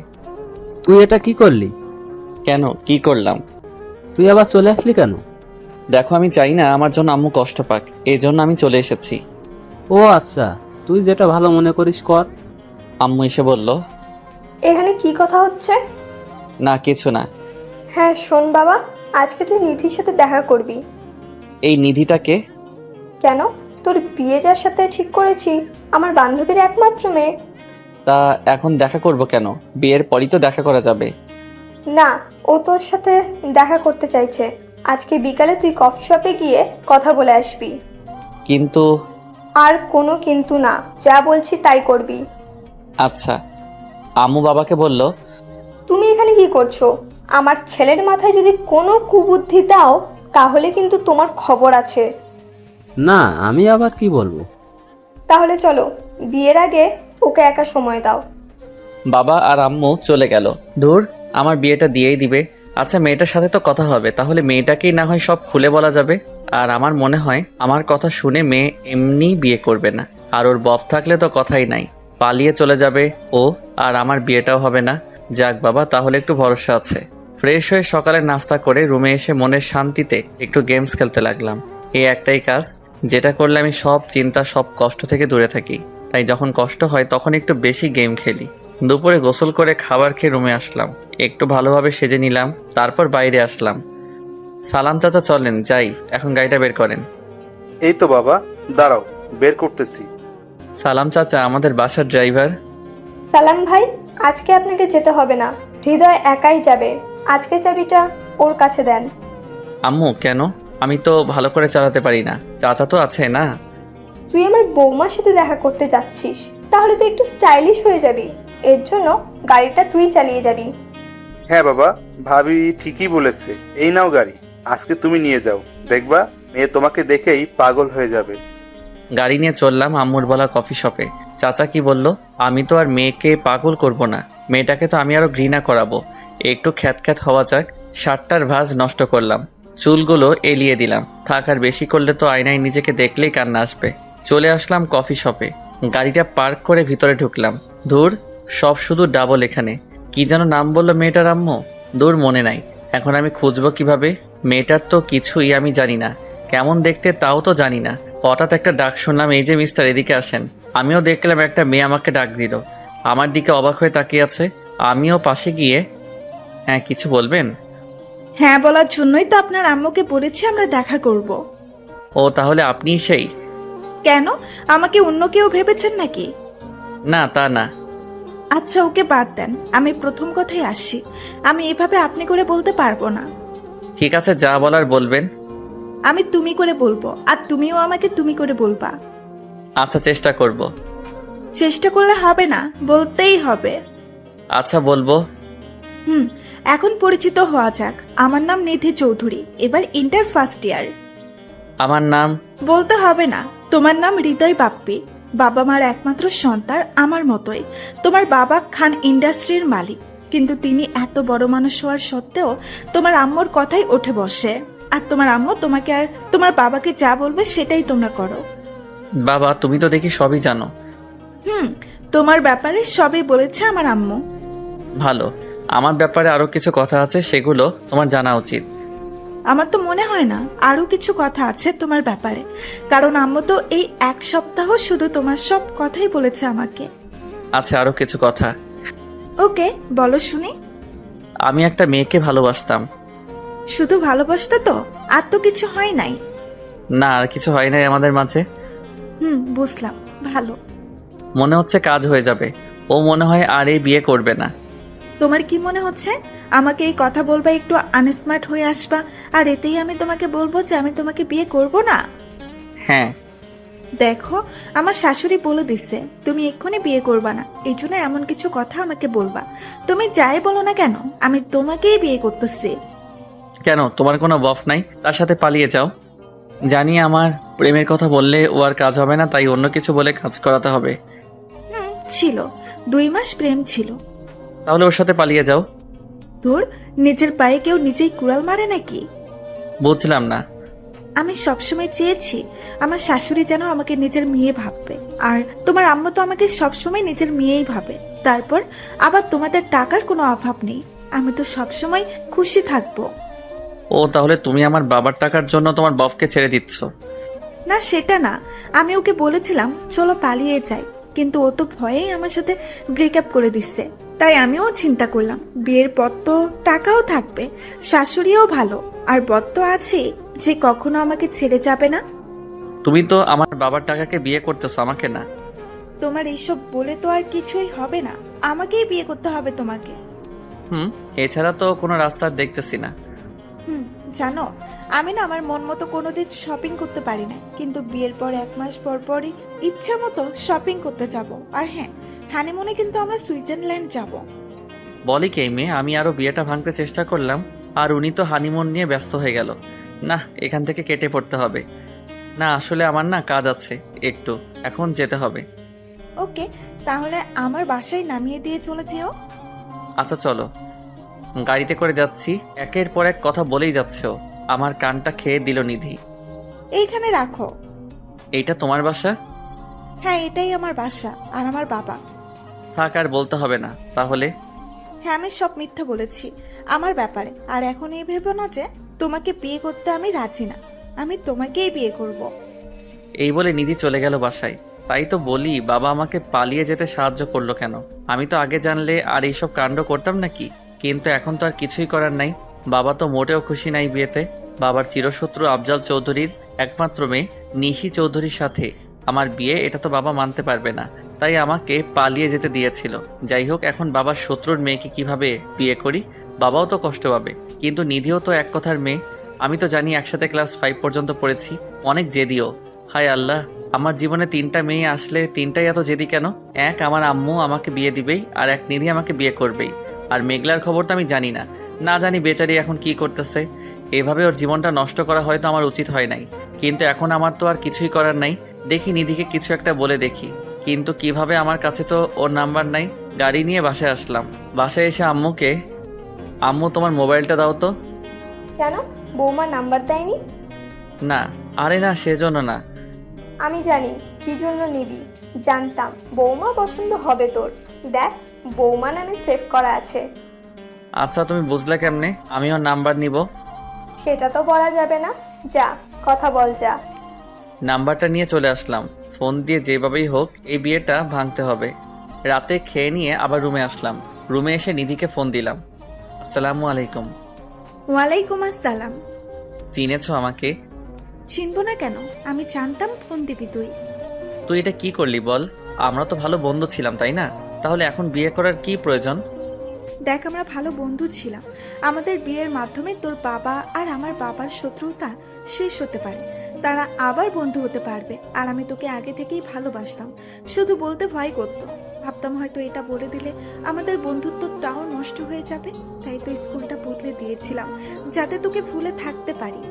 তুই এটা কি করলি? কেন, কি করলাম? তুই আবার চলে আসলি কেন? দেখো আমি চাই না আমার জন্য আম্মু কষ্ট পাক, এই জন্য আমি চলে এসেছি। ও আচ্ছা, তুই যেটা ভালো মনে করিস কর। আম্মু এসে বলল, এখানে কি কথা হচ্ছে? না কিছু না। হ্যাঁ শোন বাবা, আজকে তুই নিধির সাথে দেখা করবি। এই নিধিটাকে? কেন? তোর বিয়ে যার সাথে ঠিক করেছি, আমার বান্ধবীর একমাত্র মেয়ে। তা এখন দেখা করব কেন? বিয়ের পরই তো দেখা করা যাবে। না, ও তোর সাথে দেখা করতে চাইছে। আজকে বিকালে তুই কফি শপে গিয়ে কথা বলে আসবি। কিন্তু আর কোনো কিন্তু না, যা বলছি তাই করবি। আচ্ছা। আম্মু বাবাকে বলল, তুমি এখানে কি করছো? আমার ছেলের মাথায় যদি কোনো কুবুদ্ধি দাও তাহলে কিন্তু তোমার খবর আছে। না, আমি আবার কি বলবো? তাহলে চলো, বিয়ের আগে ওকে একা সময় দাও। বাবা আর আম্মু চলে গেল। ধুর, আমার বিয়েটা দিয়েই দিবে। আচ্ছা মেয়েটার সাথে তো কথা হবে, তাহলে মেয়েটাকেই না হয় সব খুলে বলা যাবে। আর আমার মনে হয় আমার কথা শুনে মেয়ে এমনি বিয়ে করবে না। আর ওর বফ থাকলে তো কথাই নাই, পালিয়ে চলে যাবে ও, আর আমার বিয়েটাও হবে না। যাক বাবা, তাহলে একটু ভরসা আছে। ফ্রেশ হয়ে সকালে নাস্তা করে রুমে এসে মনের শান্তিতে একটু গেমস খেলতে লাগলাম। এই একটাই কাজ যেটা করলে আমি সব চিন্তা সব কষ্ট থেকে দূরে থাকি। তাই যখন কষ্ট হয় তখন একটু বেশি গেম খেলি। দুপুরে গোসল করে খাবার খেয়ে রুমে আসলাম, একটু ভালোভাবে সেজে নিলাম, তারপর বাইরে আসলাম। সালাম চাচা চলেন যাই, এখন গাড়িটা বের করেন। এই তো বাবা, দাঁড়াও বের করতেছি। সালাম চাচা আমাদের বাসার ড্রাইভার। সালাম ভাই, আজকে আপনাকে যেতে হবে না, হৃদয় একাই যাবে। আজকে চাবিটা ওর কাছে দেন। আম্মু কেন? আমি তো ভালো করে চালাতে পারি না, চাচা তো আছে না। তুই আমার বৌমার সাথে দেখা করতে যাচ্ছিস, তাহলে তো একটু স্টাইলিশ হয়ে যাবি। এর জন্য গাড়িটা তুই চালিয়ে যাবি। হ্যাঁ বাবা, ভাবি ঠিকই বলেছে। এই নাও গাড়ি, আজকে তুমি নিয়ে যাও, দেখবা মেয়ে তোমাকে দেখেই পাগল হয়ে যাবে। গাড়ি নিয়ে চললাম আম্মুর বলা কফি শপে। চাচা কি বলল, আমি তো আর মেয়েকে পাগল করব না, মেয়েটাকে তো আমি আরো ঘৃণা করাবো। একটু খ্যাত খ্যাত হওয়া যাক। শার্টটার ভাঁজ নষ্ট করলাম, চুলগুলো এলিয়ে দিলাম। থাক আর বেশি করলে তো আয়নায় নিজেকে দেখলেই কান্না আসবে। চলে আসলাম কফি শপে, গাড়িটা পার্ক করে ভিতরে ঢুকলাম। ধুর, সব শুধু ডাবল। এখানে কি যেন নাম বললো মেয়েটার আম্মু, দূর মনে নাই। এখন আমি খুঁজবো কিভাবে? মেয়েটার তো কিছুই আমি জানি না, কেমন দেখতে তাও তো জানি না। হঠাৎ একটা ডাক শুনলাম, এই যে মিস্টার, এদিকে আসেন। আমিও দেখলাম একটা মেয়ে আমাকে ডাক দিল, আমার দিকে অবাক হয়ে তাকিয়ে আছে। আমিও পাশে গিয়ে, হ্যাঁ কিছু বলবেন? হ্যাঁ বলার জন্যই তো আপনার আম্মুকে বলেছি আমরা দেখা করব। ও তাহলে আপনিই সেই? কেন, আমাকে অন্য কেউ ভেবেছেন নাকি? না তা না। আচ্ছা ওকে বাদ দেন, আমি প্রথম কথাই আসছি। আমি এভাবে আপনি করে বলতে পারবো না। ঠিক আছে, যা বলার বলবেন। আমি তুমি করে বলবো, আর তুমিও আমাকে তুমি করে বলবা। আচ্ছা চেষ্টা করব। চেষ্টা করলে হবে না, বলতেই হবে। আচ্ছা বলবো। এখন পরিচিত হওয়া যাক। আমার নাম নিধি চৌধুরী, এবার ইন্টার ফার্স্ট ইয়ার। আমার নাম? বলতে হবে না, তোমার নাম হৃদয় বাপ্পি। বাবা মার একমাত্র সন্তান, আমার মতোই। তোমার বাবা খান ইন্ডাস্ট্রির মালিক, কিন্তু তিনি এত বড় মানুষ হওয়ার সত্ত্বেও তোমার আম্মুর কথাই ওঠে বসে। আর তোমার আম্মু তোমাকে আর তোমার বাবাকে যা বলবে সেটাই তোমরা করো। বাবা তুমি তো দেখি সবই জানো। তোমার ব্যাপারে সবই বলেছে আমার আম্মু। ভালো, আমার ব্যাপারে আরো কিছু কথা আছে, সেগুলো তোমার জানা উচিত। আমার তো মনে হয় না আরো কিছু কথা আছে তোমার ব্যাপারে, কারণ আম্মু তো এই এক সপ্তাহ শুধু তোমার সব কথাই বলেছে আমাকে। আচ্ছা আরো কিছু কথা। ওকে বলো শুনি। আমি একটা মেয়েকে ভালোবাসতাম। শুধু ভালোবাসতে তো, আর তো কিছু হয় নাই? না, আর কিছু হয় নাই আমাদের মাঝে। বুঝলাম, ভালো। মনে হচ্ছে কাজ হয়ে যাবে, ও মনে হয় আর এই বিয়ে করবে না। তোমার কি মনে হচ্ছে আমাকে এই কথা বলবা একটু আনস্মার্ট হয়ে আসবা, আর এতেই আমি তোমাকে বলবো যে আমি তোমাকে বিয়ে করব না? হ্যাঁ। দেখো, আমার শাশুড়ি বলে দিচ্ছে তুমি এক্ষুনি বিয়ে করবা না, এই জন্য এমন কিছু কথা আমাকে বলবা। তুমি যাই বলো না কেন, আমি তোমাকেই বিয়ে করতেছি। কেন, তোমার কোনো বফ নাই? তার সাথে পালিয়ে যাও। জানি আমার প্রেমের কথা বললে ও আর কাজ হবে না, তাই অন্য কিছু বলে কাজ করাতে হবে। ছিল 2 মাস প্রেম ছিল। তাহলে ওর সাথে পালিয়ে যাও। তোর নিজের পায়ে কেউ নিজেই কুড়াল মারে নাকি? বুঝলাম না। আমি সবসময় চেয়েছি আমার শাশুড়ি যেন আমাকে নিজের মেয়ে ভাববে, আর তোমার আম্মু তো আমাকে সবসময় নিজের মেয়েই ভাবে। তারপর আবার তোমাদের টাকার কোনো অভাব নেই, আমি তো সবসময় খুশি থাকবো। ও তাহলে তুমি আমার বাবার টাকার জন্য তোমার বফকে ছেড়ে দিচ্ছ? না সেটা না, আমি ওকে বলেছিলাম চলো পালিয়ে যাই, কিন্তু ও তো ভয়েই আমার সাথে ব্রেকআপ করে দিচ্ছে। তাই আমিও চিন্তা করলাম বিয়ের পর তো টাকাও থাকবে, শাশুড়িও ভালো, আর বর তো আছে যে কখনো আমাকে ছেড়ে যাবে না। তুমি তো আমার বাবার টাকাকে বিয়ে করতেছো, আমাকে না। তোমার এইসব বলে তো আর কিছুই হবে না, আমাকেই বিয়ে করতে হবে তোমাকে। এছাড়া তো কোনো রাস্তা আর দেখতেছি না। জানো, আমি না আমার মন মতো কোনোদিন শপিং করতে পারি না, কিন্তু বিয়ের পর 1 মাস পর পরই ইচ্ছা মতো শপিং করতে যাব। আর হ্যাঁ, হানিমুনে কিন্তু আমরা সুইজারল্যান্ড যাব। বলি কে মেয়ে, আমি আরো বিয়েটা ভাঙতে চেষ্টা করলাম আর উনি তো হানিমুন নিয়ে ব্যস্ত হয়ে গেল। না, এখান থেকে কেটে পড়তে হবে। না আসলে আমার না কাজ আছে একটু, এখন যেতে হবে। ওকে, তাহলে আমার বাসায় নামিয়ে দিয়ে চলে যেও। আচ্ছা চলো, গাড়িতে করে যাচ্ছি। একের পর এক কথা বলেই যাচ্ছে ও। আমার কানটা খেয়ে দিল নিধি। এইখানে রাখো। এইটা তোমার বাসা? হ্যাঁ, এটাই আমার বাসা আর আমার বাবা। থাক, আর বলতে হবে না তাহলে। হ্যাঁ, আমি সব মিথ্যা বলেছি আমার ব্যাপারে। আর এখন এই ভেবো না যে তোমাকে বিয়ে করতে আমি রাজি না, আমি তোমাকেই বিয়ে করব। এই বলে নিধি চলে গেল বাসায়। তাই তো বলি, বাবা আমাকে পালিয়ে যেতে সাহায্য করলো কেন? আমি তো আগে জানলে আর এইসব কাণ্ড করতাম নাকি? কিন্তু এখন তো আর কিছুই করার নাই। বাবা তো মোটেও খুশি নাই বিয়েতে। বাবার চিরশত্রু আফজাল চৌধুরীর একমাত্র মেয়ে নিশি চৌধুরীর সাথে আমার বিয়ে, এটা তো বাবা মানতে পারবে না। তাই আমাকে পালিয়ে যেতে দিয়েছিল। যাই হোক, এখন বাবার শত্রুর মেয়েকে কিভাবে বিয়ে করি? বাবাও তো কষ্ট পাবে, কিন্তু নিধিও তো এক কথার মেয়ে। আমি তো জানি একসাথে ক্লাস 5 পর্যন্ত পড়েছি। অনেক জেদিও। হায় আল্লাহ, আমার জীবনে 3টা মেয়ে আসলে 3টাই এত জেদি কেন? এক আমার আম্মু আমাকে বিয়ে দিবেই, আর এক নিধি আমাকে বিয়ে করবেই। আর মেঘলার খবর তো আমি জানি না, না জানি বেচারি এখন কি করতেছে। এভাবে ওর জীবনটা নষ্ট করা হয়তো আমার উচিত হয় নাই, কিন্তু এখন আমার তো আর কিছুই করার নাই। দেখি নিধিকে কিছু একটা বলে দেখি, কিন্তু কিভাবে? আমার কাছে তো ওর নাম্বার নাই। গাড়ি নিয়ে বাসায় আসলাম। বাসায় এসে আম্মুকে, আম্মু তোমার মোবাইলটা দাও তো। কেন, বৌমা নাম্বার দেয়নি? না, আরে না, সেজন্য না। আমি জানি কি জন্য নিবি, জানতাম বৌমা পছন্দ হবে তোর। দেখ, বৌমা নামে সেভ করা আছে। আচ্ছা, তুমি বুঝলে কেমনে আমি ওর নাম্বার নিব? সেটা তো বলা যাবে না, যা কথা বল যা। নাম্বারটা নিয়ে চলে আসলাম। ফোন দিয়ে যেভাবেই হোক এই বিয়েটা ভাঙতে হবে। রাতে খেয়ে নিয়ে আবার রুমে আসলাম। রুমে এসে নিধিকে ফোন দিলাম। আসসালামু আলাইকুম। ওয়ালাইকুম আসসালাম। চিনেছো আমাকে? চিনবো না কেন, আমি জানতাম ফোন দিবি তুই। তুই এটা কি করলি বল? আমরা তো ভালো বন্ধু ছিলাম, তাই না? তাহলে এখন বিয়ে করার কি প্রয়োজন? দেখ, আমরা ভালো বন্ধু ছিলাম। আমাদের বিয়ের মাধ্যমে তোর বাবা আর আমার বাবার শত্রুতা শেষ হতে পারে, তারা আবার বন্ধু হতে পারবে। আর আমি তোকে আগে থেকেই ভালোবাসতাম, শুধু বলতে ভয় করতো। ভাবতাম হয়তো এটা বলে দিলে আমাদের বন্ধুত্বটাও নষ্ট হয়ে যাবে, তাই তো স্কুলটা বদলে দিয়েছিলাম যাতে তোকে ভুলে থাকতে পারি।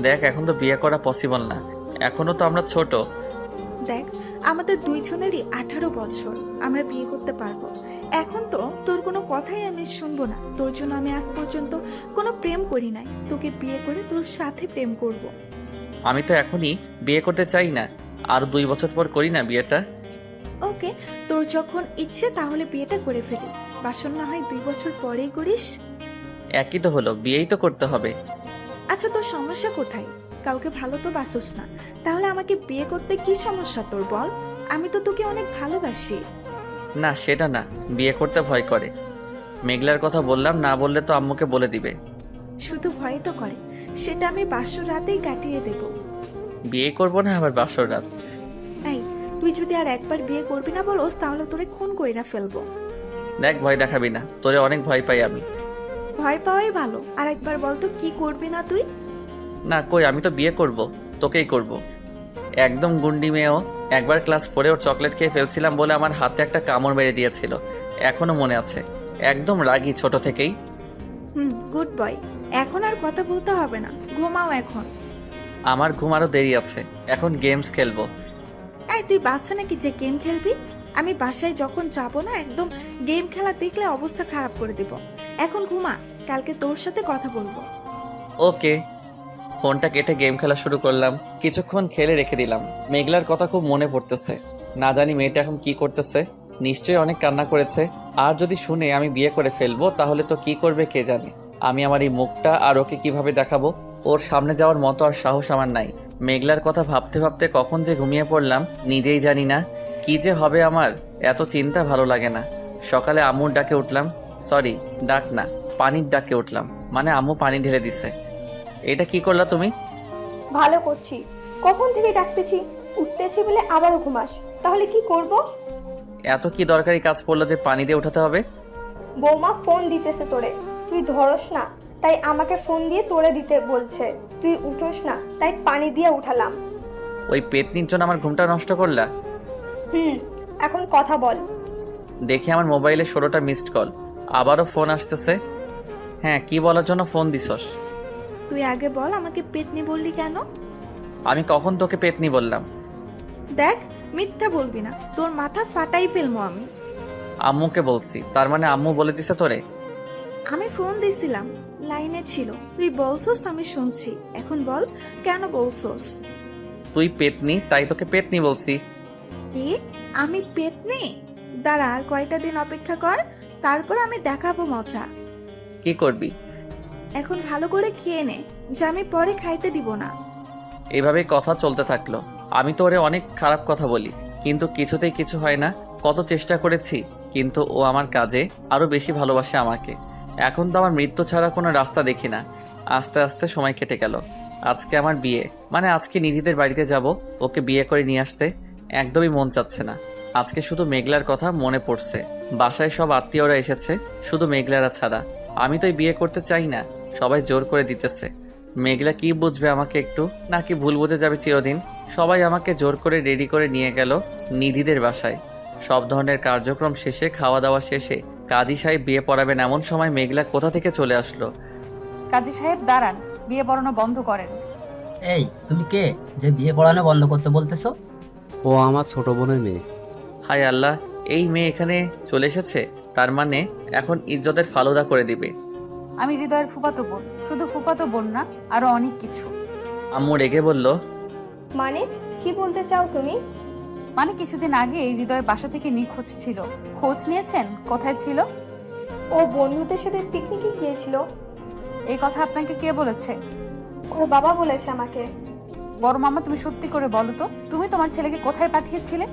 দেখ, এখন তো বিয়ে করা পসিবল না, এখনো তো আমরা ছোট। দেখ, আমাদের দুইজনেরই 18 বছর, আমরা বিয়ে করতে পারবো। এখন তো তোর কোনো কথাই আমি শুনবো না। তোর জন্য আমি আজ পর্যন্ত কোনো প্রেম করি নাই, তোকে বিয়ে করে তোর সাথে প্রেম করব। আমি তো এখনই বিয়ে করতে চাই না, আর 2 বছর পর করি না বিয়েটা। ওকে, তোর যখন ইচ্ছে তাহলে বিয়েটা করে ফেলি। বাসন না হয় 2 বছর পরেই করিস। একই তো হলো, বিয়েই তো করতে হবে। আচ্ছা, তোর সমস্যা কোথায়? কাউকে ভালো তো বাসোস না, তাহলে আমাকে বিয়ে করতে কি সমস্যা তোর বল? আমি তো তোকে অনেক ভালোবাসি। না সেটা না, বিয়ে করতে ভয় করে। মেঘলার কথা বললাম, না বললে তো আম্মুকে বলে দিবে। শুধু ভয় তো করে, সেটা আমি বাসর রাতেই কাটিয়ে দেব। বিয়ে করব না আবার বাসর রাত? এই, তুই যদি আর একবার বিয়ে করবি না বলোস তাহলে তোরে খুন কইরা ফেলবো। দেখ, ভয় দেখাবি না, তোরে অনেক ভয় পাই আমি। ভয় পাওয়াই ভালো। আর একবার বলতো কি করবি না তুই? না কই, আমি তো বিয়ে করব, তোকেই করব। একদম গুন্ডি মেয়েও। একবার ক্লাস 4 ওর চকলেট খেয়ে ফেলছিলাম বলে আমার হাতে একটা কামড় মেরে দিয়েছিল, এখনো মনে আছে। একদম রাগী ছোট থেকেই। Good boy. এখন আর কথা বলতে হবে না, ঘুমাও এখন। আমার ঘুম আরো দেরি আছে, এখন গেমস খেলবো। এই, তুই বাচ্চা নাকি যে গেম খেলবি? আমি বাসায় যখন যাব না, একদম গেম খেলা দেখলে অবস্থা খারাপ করে দিব। এখন ঘুমা, কালকে তোর সাথে কথা বলবো। ওকে। ফোনটা কেটে গেম খেলা শুরু করলাম। কিছুক্ষণ খেলে রেখে দিলাম। মেঘলার কথা খুব মনে পড়তেছে। না জানি মেয়েটা এখন কি করতেছে, নিশ্চয়ই অনেক কান্না করেছে। আর যদি শুনে আমি বিয়ে করে ফেলবো তাহলে তো কি করবে কে জানে। আমি আমার এই মুখটা আর ওকে কিভাবে দেখাবো? ওর সামনে যাওয়ার মতো আর সাহস আমার নাই। মেঘলার কথা ভাবতে ভাবতে কখন যে ঘুমিয়ে পড়লাম নিজেই জানি না। কি যে হবে আমার, এত চিন্তা ভালো লাগে না। সকালে আম্মুর ডাকে উঠলাম, সরি ডাক না, পানির ডাকে উঠলাম, মানে আম্মু পানি ঢেলে দিছে। এটা কি করলা তুমি? ভালো করছি। কখন থেকে ডাকতেছি, উঠতেছি বলে আবারও ঘুমাস, তাহলে কি করব? এত কি দরকারি কাজ পড়লো যে পানি দিয়ে উঠাতে হবে? বৌমা ফোন দিতেছে তোরে, তুই ধরস না, তাই আমাকে ফোন দিয়ে তোরে দিতে বলছে। তুই উঠোস না, তাই পানি দিয়ে উঠালাম। ওই পেতনির জন্য আমার ঘুমটা নষ্ট করলা? এখন কথা বল। দেখি আমার মোবাইলে 16টা মিসড কল, আবারও ফোন আসতেছে। হ্যাঁ, কি বলার জন্য ফোন দিছস? তুই আগে বল আমাকে পেতনি বললি কেন? আমি কখন তোকে পেতনি বললাম? দেখ, মিথ্যা বলবি না, তোর মাথা ফাটাই ফেলবো আমি। আম্মুকে বলছি, তার মানে আম্মু বলে দিছে তোরে? আমি ফোন দিছিলাম, লাইনে ছিল, তুই বলছস আমি শুনছি। এখন বল কেন বলছস? তুই পেতনি তাই তোকে পেতনি বলছি। কি? আমি পেতনি? দাঁড়া, আর কয়টা দিন অপেক্ষা কর, তারপর আমি দেখাবো মজা। কি করবি? এখন ভালো করে খেয়ে নে, যে আমি পরে খাইতে দিব না। এভাবে কথা চলতে থাকলো। আমি তো ওরে অনেক খারাপ কথা বলি, কিন্তু কিছুতেই কিছু হয় না। কত চেষ্টা করেছি, কিন্তু ও আমার কাজে আরো বেশি ভালোবাসে আমাকে। এখন তো আমার মৃত্যু ছাড়া কোনো রাস্তা দেখি না। আস্তে আস্তে সময় কেটে গেল। আজকে আমার বিয়ে, মানে আজকে নিধিদের বাড়িতে যাব ওকে বিয়ে করে নিয়ে আসতে। একদমই মন চাচ্ছে না। আজকে শুধু মেঘলার কথা মনে পড়ছে। বাসায় সব আত্মীয়রা এসেছে, শুধু মেঘলারা ছাড়া। আমি তো বিয়ে করতে চাই না, সবাই জোর করে দিতেছে। মেঘলা কি বুঝবে আমাকে একটু, নাকি ভুল বুঝে যাবে চিরদিন? সবাই আমাকে জোর করে রেডি করে নিয়ে গেল নিধিদের বাসায়। সব ধরনের কার্যক্রম শেষে, খাওয়া দাওয়া শেষে কাজী সাহেব বিয়ে পড়াবেন এমন সময় মেঘলা কোথা থেকে চলে আসলো। কাজী সাহেব দাঁড়ান, বিয়ে পড়ানো বন্ধ করেন। এই তুমি কে যে বিয়ে পড়ানো বন্ধ করতে বলতেছো? ও আমার ছোট বোনের মেয়ে। হায় আল্লাহ, এই মেয়ে এখানে চলে এসেছে, তার মানে এখন ইজ্জতের ফালুদা করে দিবে। আমি হৃদয়ের ফুফাতো বোন, শুধু ফুফাতো বোন না, আরো অনেক কিছু। আম্মু রেগে বলল, মানে কি বলতে চাও তুমি? মানে কিছুদিন আগে হৃদয় বাসা থেকে নিখোঁজ ছিল, খোঁজ নিয়েছেন কোথায় ছিল? ও বন্ধুদের সাথে পিকনিকে গিয়েছিল। এই কথা আপনাকে কে বলেছে? ওর বাবা বলেছে আমাকে। বড় মামা, তুমি সত্যি করে বলো তো, তুমি তোমার ছেলেকে কোথায় পাঠিয়েছিলে?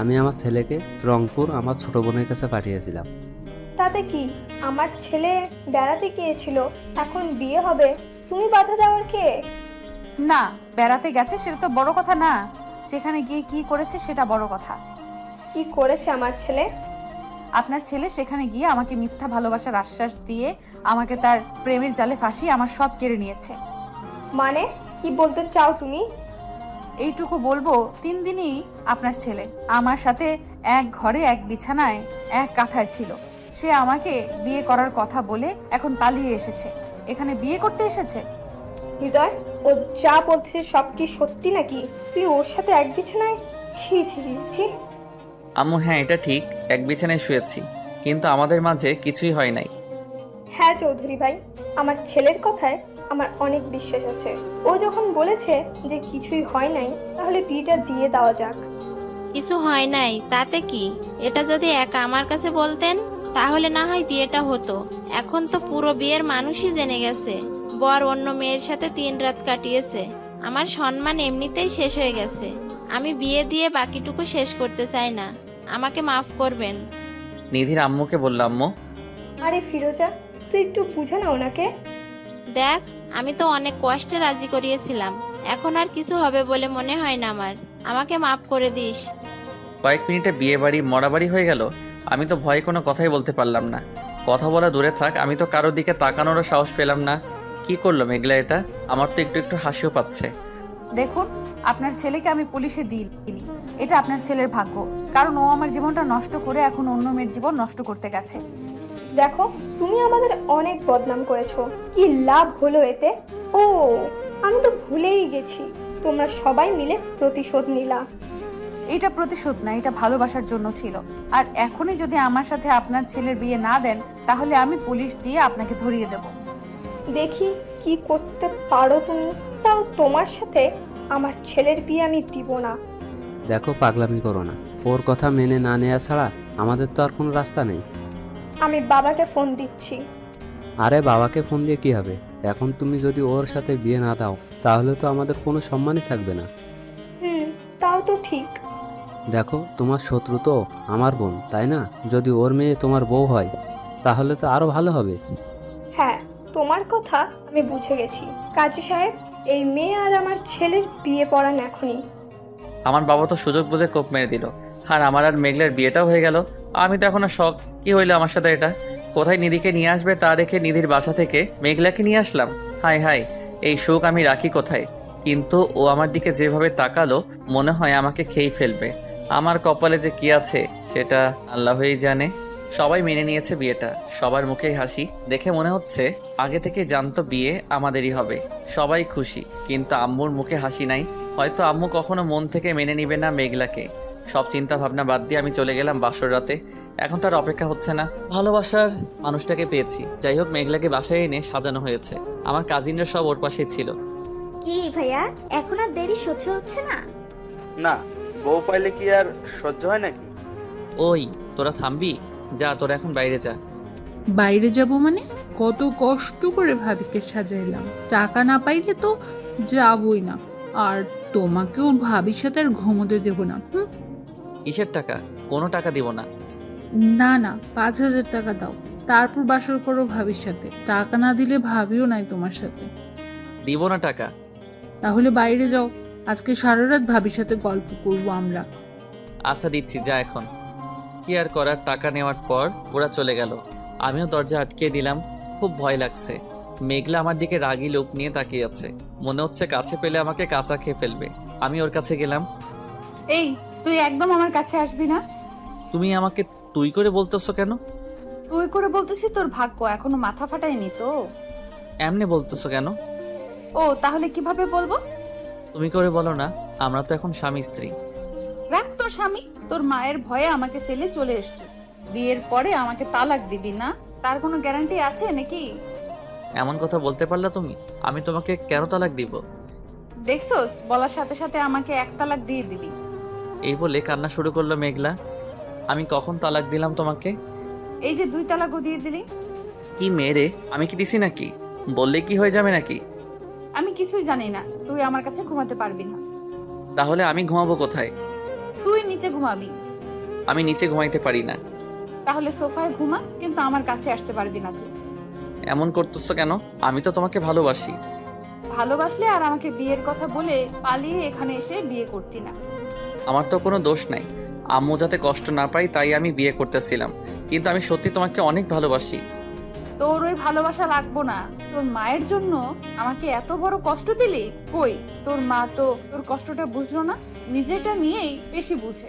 আমি আমার ছেলেকে রংপুর আমার ছোট বোনের কাছে পাঠিয়েছিলাম। তাতে কি, আমার ছেলে বেড়াতে গিয়েছিল, এখন বিয়ে হবে, তুমি বাধা দেওয়ার কে? না, বেড়াতে গেছে সেটা তো বড় কথা না, সেখানে গিয়ে কি করেছে সেটা বড় কথা। কি করেছে আমার ছেলে? আপনার ছেলে সেখানে গিয়ে আমাকে মিথ্যা ভালোবাসার আশ্বাস দিয়ে আমাকে তার প্রেমের জালে ফাঁসিয়ে আমার সব কেড়ে নিয়েছে। মানে কি বলতে চাও তুমি? এইটুকু বলবো, 3 দিনই আপনার ছেলে আমার সাথে এক ঘরে এক বিছানায় এক কাঁথায় ছিল। সে আমাকে বিয়ে করার কথা বলে এখন পালিয়ে এসেছে, এখানে বিয়ে করতে এসেছে। হৃদয়, ও যা বলতেছে সব কি সত্যি নাকি? তুই ওর সাথে এক বিছানায়? ছি ছি ছি ছি। আম্মু হ্যাঁ এটা ঠিক, এক বিছানায় শুয়েছি, কিন্তু আমাদের মাঝে কিছুই হয় নাই। হ্যাঁ চৌধুরী ভাই, আমার ছেলের কথায় আমার অনেক বিশ্বাস আছে। ও যখন বলেছে যে কিছুই হয় নাই, তাহলে বিয়েটা দিয়ে দেওয়া যাক। কিছু হয় নাই তাতে কি? এটা যদি একা আমার কাছে বলতেন তাহলে না হয় বিয়েটা হতো। এখন তো পুরো বিয়ের মানুষই জেনে গেছে বর অন্য মেয়ের সাথে 3 রাত কাটিয়েছে। আমার সম্মান এমনিতেই শেষ হয়ে গেছে। আমি বিয়ে দিয়ে বাকিটুকু শেষ করতে চাই না, আমাকে মাফ করবেন। নিধির আম্মুকে বললাম, আম্মু আরে ফিরোজা, তুই একটু বুঝে না ওনাকে। দেখ, আমি তো অনেক কষ্টে রাজি করিয়েছিলাম, এখন আর কিছু হবে বলে মনে হয় না আমার। আমাকে মাফ করে দিস। কয়েক মিনিটে বিয়ে বাড়ি মরা বাড়ি হয়ে গেল। আমি তো ভয়ে কোনো কথাই বলতে পারলাম না। কথা বলা দূরে থাক, আমি তো কারোর দিকে তাকানোরও সাহস পেলাম না। কি করলো মেঘলা এটা? আমার তো একটু একটু হাসিও পাচ্ছে। দেখুন, আপনার ছেলেকে আমি পুলিশে দিইনি, এটা আপনার ছেলের ভাগ্য, কারণ ও আমার জীবনটা নষ্ট করে এখন অন্য মেয়ের জীবন নষ্ট করতে গেছে। দেখো, তুমি আমাদের অনেক বদনাম করেছো, কি লাভ হলো এতে? ও, আমি তো ভুলেই গেছি, তোমরা সবাই মিলে প্রতিশোধ নিলা। এটা প্রতিশোধ না, এটা ভালোবাসার জন্য ছিল। আর এখনই যদি আমার সাথে আপনার ছেলের বিয়ে না দেন, তাহলে আমি পুলিশ দিয়ে আপনাকে ধরিয়ে দেব। দেখি কি করতে পারো তুমি। তাও তোমার সাথে আমার ছেলের বিয়ে আমি দিব না। দেখো, পাগলামি করো না। ওর কথা মেনে না নেওয়া ছাড়া আমাদের তো আর কোনো রাস্তা নেই। আমি বাবাকে ফোন দিচ্ছি। আরে বাবাকে ফোন দিয়ে কি হবে? এখন তুমি যদি ওর সাথে বিয়ে না দাও তাহলে তো আমাদের কোনো সম্মানই থাকবে না। তাও তো ঠিক। দেখো, তোমার শত্রু তো আমার বোন, তাই না? যদি ওর মেয়ে তোমার বউ হয় তাহলে তো আরো ভালো হবে। হ্যাঁ, তোমার কথা আমি বুঝে গেছি। কাজী সাহেব, এই মেয়ে আর আমার ছেলের বিয়ে পড়ান এখনই। আমার বাবা তো সুযোগ বুঝে কোপ মেরে দিল, আর আমার আর মেঘলার বিয়েটাও হয়ে গেল। আমি তো এখনো শখ, কি হইলো আমার সাথে এটা? কোথায় নিধিকে নিয়ে আসবে তা রেখে নিধির বাসা থেকে মেঘলাকে নিয়ে আসলাম। হাই হাই, এই সুখ আমি রাখি কোথায়? কিন্তু ও আমার দিকে যেভাবে তাকালো মনে হয় আমাকে খেয়ে ফেলবে। আমার কপালে যে কি আছে সেটা আল্লাহই জানে। সবাই মেনে নিয়েছে বিয়েটা, সবার মুখেই হাসি দেখে মনে হচ্ছে আগে থেকে জানতো বিয়ে আমাদেরই হবে। সবাই খুশি, কিন্তু আম্মুর মুখে হাসি নাই। হয়তো আম্মু কখনো মন থেকে মেনে নিবে না মেঘলাকে। সব চিন্তা ভাবনা বাদ দিয়ে আমি চলে গেলাম বাসর রাতে। এখন তার অপেক্ষা হচ্ছে না, ভালোবাসার মানুষটাকে পেয়েছি। যাই হোক, মেঘলাকে বাসায় এনে সাজানো হয়েছে। আমার কাজিনরা সব ওর পাশেই ছিল। কি ভাইয়া, এখন আর দেরি সহ্য হচ্ছে না? না, বউ পাইলে কি আর সহ্য হয় নাকি? ওই তোরা থামবি? যা, তোরা এখন বাইরে যা। বাইরে যাব মানে? কত কষ্ট করে ভাবিকে সাজাইলাম, টাকা না পাইলে তো যাবই না। আর তোমাকেও ভাবির সাথে আর ঘুমোতে দেবো না। কিসের টাকা? কোনো টাকা দিব না। না না, 5,000 টাকা দাও, তারপর বাসর করো ভাবির সাথে। টাকা না দিলে ভাবিও নাই তোমার সাথে। দিব না টাকা। তাহলে বাইরে যাও, আজকে সারা রাত ভাবির সাথে গল্প করবো আমরা। আচ্ছা দিচ্ছি, যা এখন। কি আর করার, টাকা নেওয়ার পর ওরা চলে গেল। আমিও দরজা আটকে দিলাম। খুব ভয় লাগছে। মেঘলা আমার দিকে রাগী লোক নিয়ে তাকিয়ে আছে, মনে হচ্ছে কাছে পেলে আমাকে কাঁচা খেয়ে ফেলবে। আমি ওর কাছে গেলাম। এই, তুই একদম আমার কাছে আসবি না। তুমি আমাকে তুই করে বলতেছো কেন? তুই করে বলতেছি, তোর ভাগ্য এখনো মাথা ফাটায়নি তো। এমনি বলতেছো কেন? ও, তাহলে কিভাবে বলবো? তুমি করে বলো না, আমরা তো এখন স্বামী স্ত্রী। রাখ তোর স্বামী, তোর মায়ের ভয়ে আমাকে ফেলে চলে এসছিস। বিয়ের পরে আমাকে তালাক দিবি না, তার কোনো গ্যারান্টি আছে নাকি? এমন কথা বলতে পারলা তুমি? আমি তোমাকে কেন তালাক দিব? দেখছোস, বলার সাথে সাথে আমাকে 1 তালাক দিয়ে দিলি। এই বলে কান্না শুরু করলো মেঘলা। আমি কখন তালাক দিলাম তোমাকে? এই যে 2 তালাকও দিয়ে দিলি। কি মেরে, আমি কি দিছি নাকি? বললে কি হয়ে যাবে নাকি? আমি কিছুই জানি না, তুই আমার কাছে ঘুমাতে পারবি না। তাহলে আমি ঘুমাবো কোথায়? তুই নিচে ঘুমাবি। আমি নিচে ঘুমাইতে পারি না। তাহলে সোফায় ঘুমা, কিন্তু আমার কাছে আসতে পারবি না তুই। এমন করতেছো কেন? আমি তো তোমাকে ভালোবাসি। ভালোবাসলে আর আমাকে বিয়ের কথা বলে পালিয়ে এখানে এসে বিয়ে করতি না। আমার তো কোনো দোষ নাই। আম্মু যাতে কষ্ট না পাই তাই আমি বিয়ে করতেছিলাম, কিন্তু আমি সত্যি তোমাকে অনেক ভালোবাসি। তোর ওই ভালোবাসা লাগবো না। তোর মায়ের জন্য আমাকে এত বড় কষ্ট দিলি। কই, তোর মা তো তোর কষ্টটা বুঝলো না, নিজেটা নিয়েই বেশি বুঝে।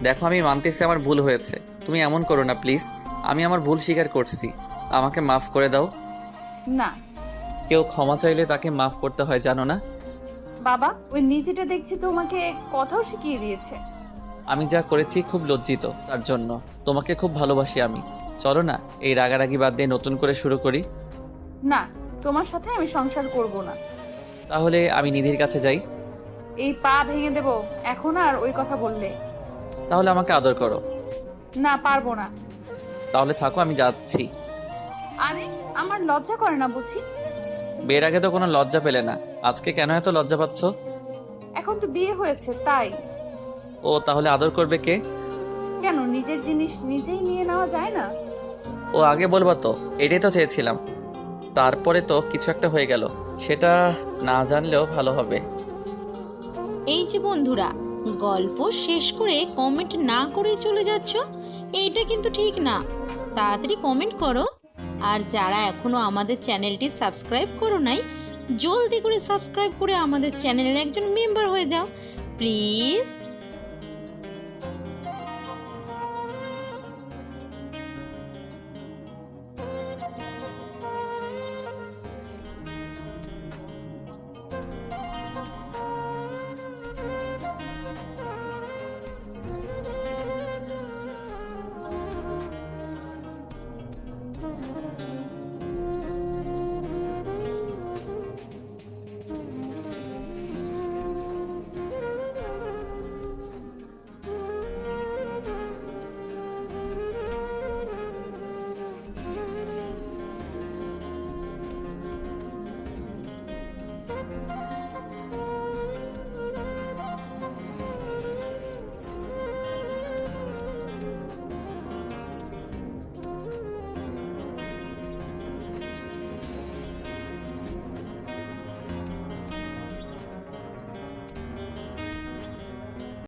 দেখো, আমি মানতেছি আমার ভুল হয়েছে, তুমি এমন করো না প্লিজ। আমি আমার ভুল স্বীকার করছি, আমাকে মাফ করে দাও। না, কেউ ক্ষমা চাইলে তাকে মাফ করতে হয়, জানো না? বাবা, ওই নীতিটা দেখছি তোমাকে কথাও শিখিয়ে দিয়েছে। আমি যা করেছি খুব লজ্জিত তার জন্য। তোমাকে খুব ভালোবাসি আমি। চলো না, এই রাগারাগি বাদ দিয়ে নতুন করে শুরু করি। না, তোমার সাথে আমি সংসার করব না। তাহলে আমি নিধির কাছে যাই। এই পা ভেঙে দেব এখন আর ওই কথা বললে। তাহলে আমাকে আদর করো। না, পারবো না। তাহলে থাকো, আমি যাচ্ছি। আরে, আমার লজ্জা করে না বুঝি? বিয়ের আগে তো কোনো লজ্জা পেলে না, আজকে কেন এত লজ্জা পাচ্ছ? এখন তো বিয়ে হয়েছে তাই। ও, তাহলে আদর করবে কে? কেন, নিজের জিনিস নিজেই নিয়ে নেওয়া যায় না? ও, আগে বলবা তো, এটাই তো চেয়েছিলাম। তারপরে তো কিছু একটা হয়ে গেল, সেটা না জানলেও ভালো হবে। এই যে বন্ধুরা, গল্প শেষ করে কমেন্ট না করে চলে যাচ্ছ, এইটা কিন্তু ঠিক না। তাড়াতাড়ি কমেন্ট করো। আর যারা এখনো আমাদের চ্যানেলটি সাবস্ক্রাইব করো নাই, জলদি করে সাবস্ক্রাইব করে আমাদের চ্যানেলের একজন মেম্বার হয়ে যাও প্লিজ।